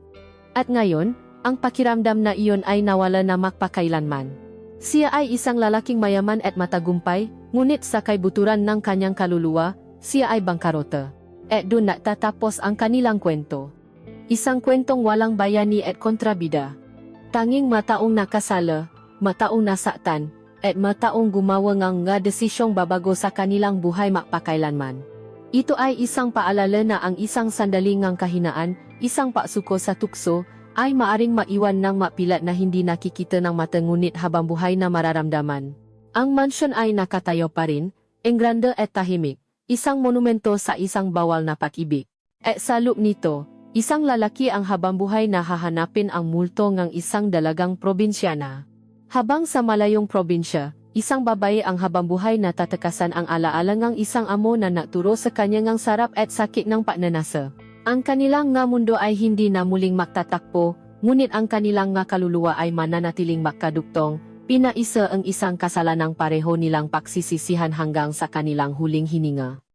At ngayon, ang pakiramdam na iyon ay nawala na magpakailanman. Siya ay isang lalaking mayaman at matagumpay, ngunit sa kaibuturan ng kanyang kaluluwa, siya ay bangkarota. At doon nagtatapos ang kanilang kwento. Isang kwentong walang bayani at kontrabida. Tanging mataong nakasala, mataong nasaktan, at mataong gumawa ng nga desisyong babago sa kanilang buhay magpakailanman. Ito ay isang paalala na ang isang sandali ngang kahinaan, isang pagsuko sa tukso, ay maaring maiwan ng mapilat na hindi nakikita ng mata ngunit habang buhay na mararamdaman. Ang mansyon ay nakatayo pa rin, engrande at tahimik, isang monumento sa isang bawal na pag-ibig. At sa loob nito, isang lalaki ang habang buhay na hahanapin ang multo ng isang dalagang probinsyana. Habang sa malayong probinsya, isang babae ang habang buhay na tatakasan ang alaala ng isang amo na nagturo sa kanya ng sarap at sakit ng pagnanasa. Ang kanilang nga mundo ay hindi na muling magtatakpo, ngunit ang kanilang nga kaluluwa ay mananatiling magkaduktong, pinaisa ang isang kasalanang pareho nilang pagsisisihan hanggang sa kanilang huling hininga.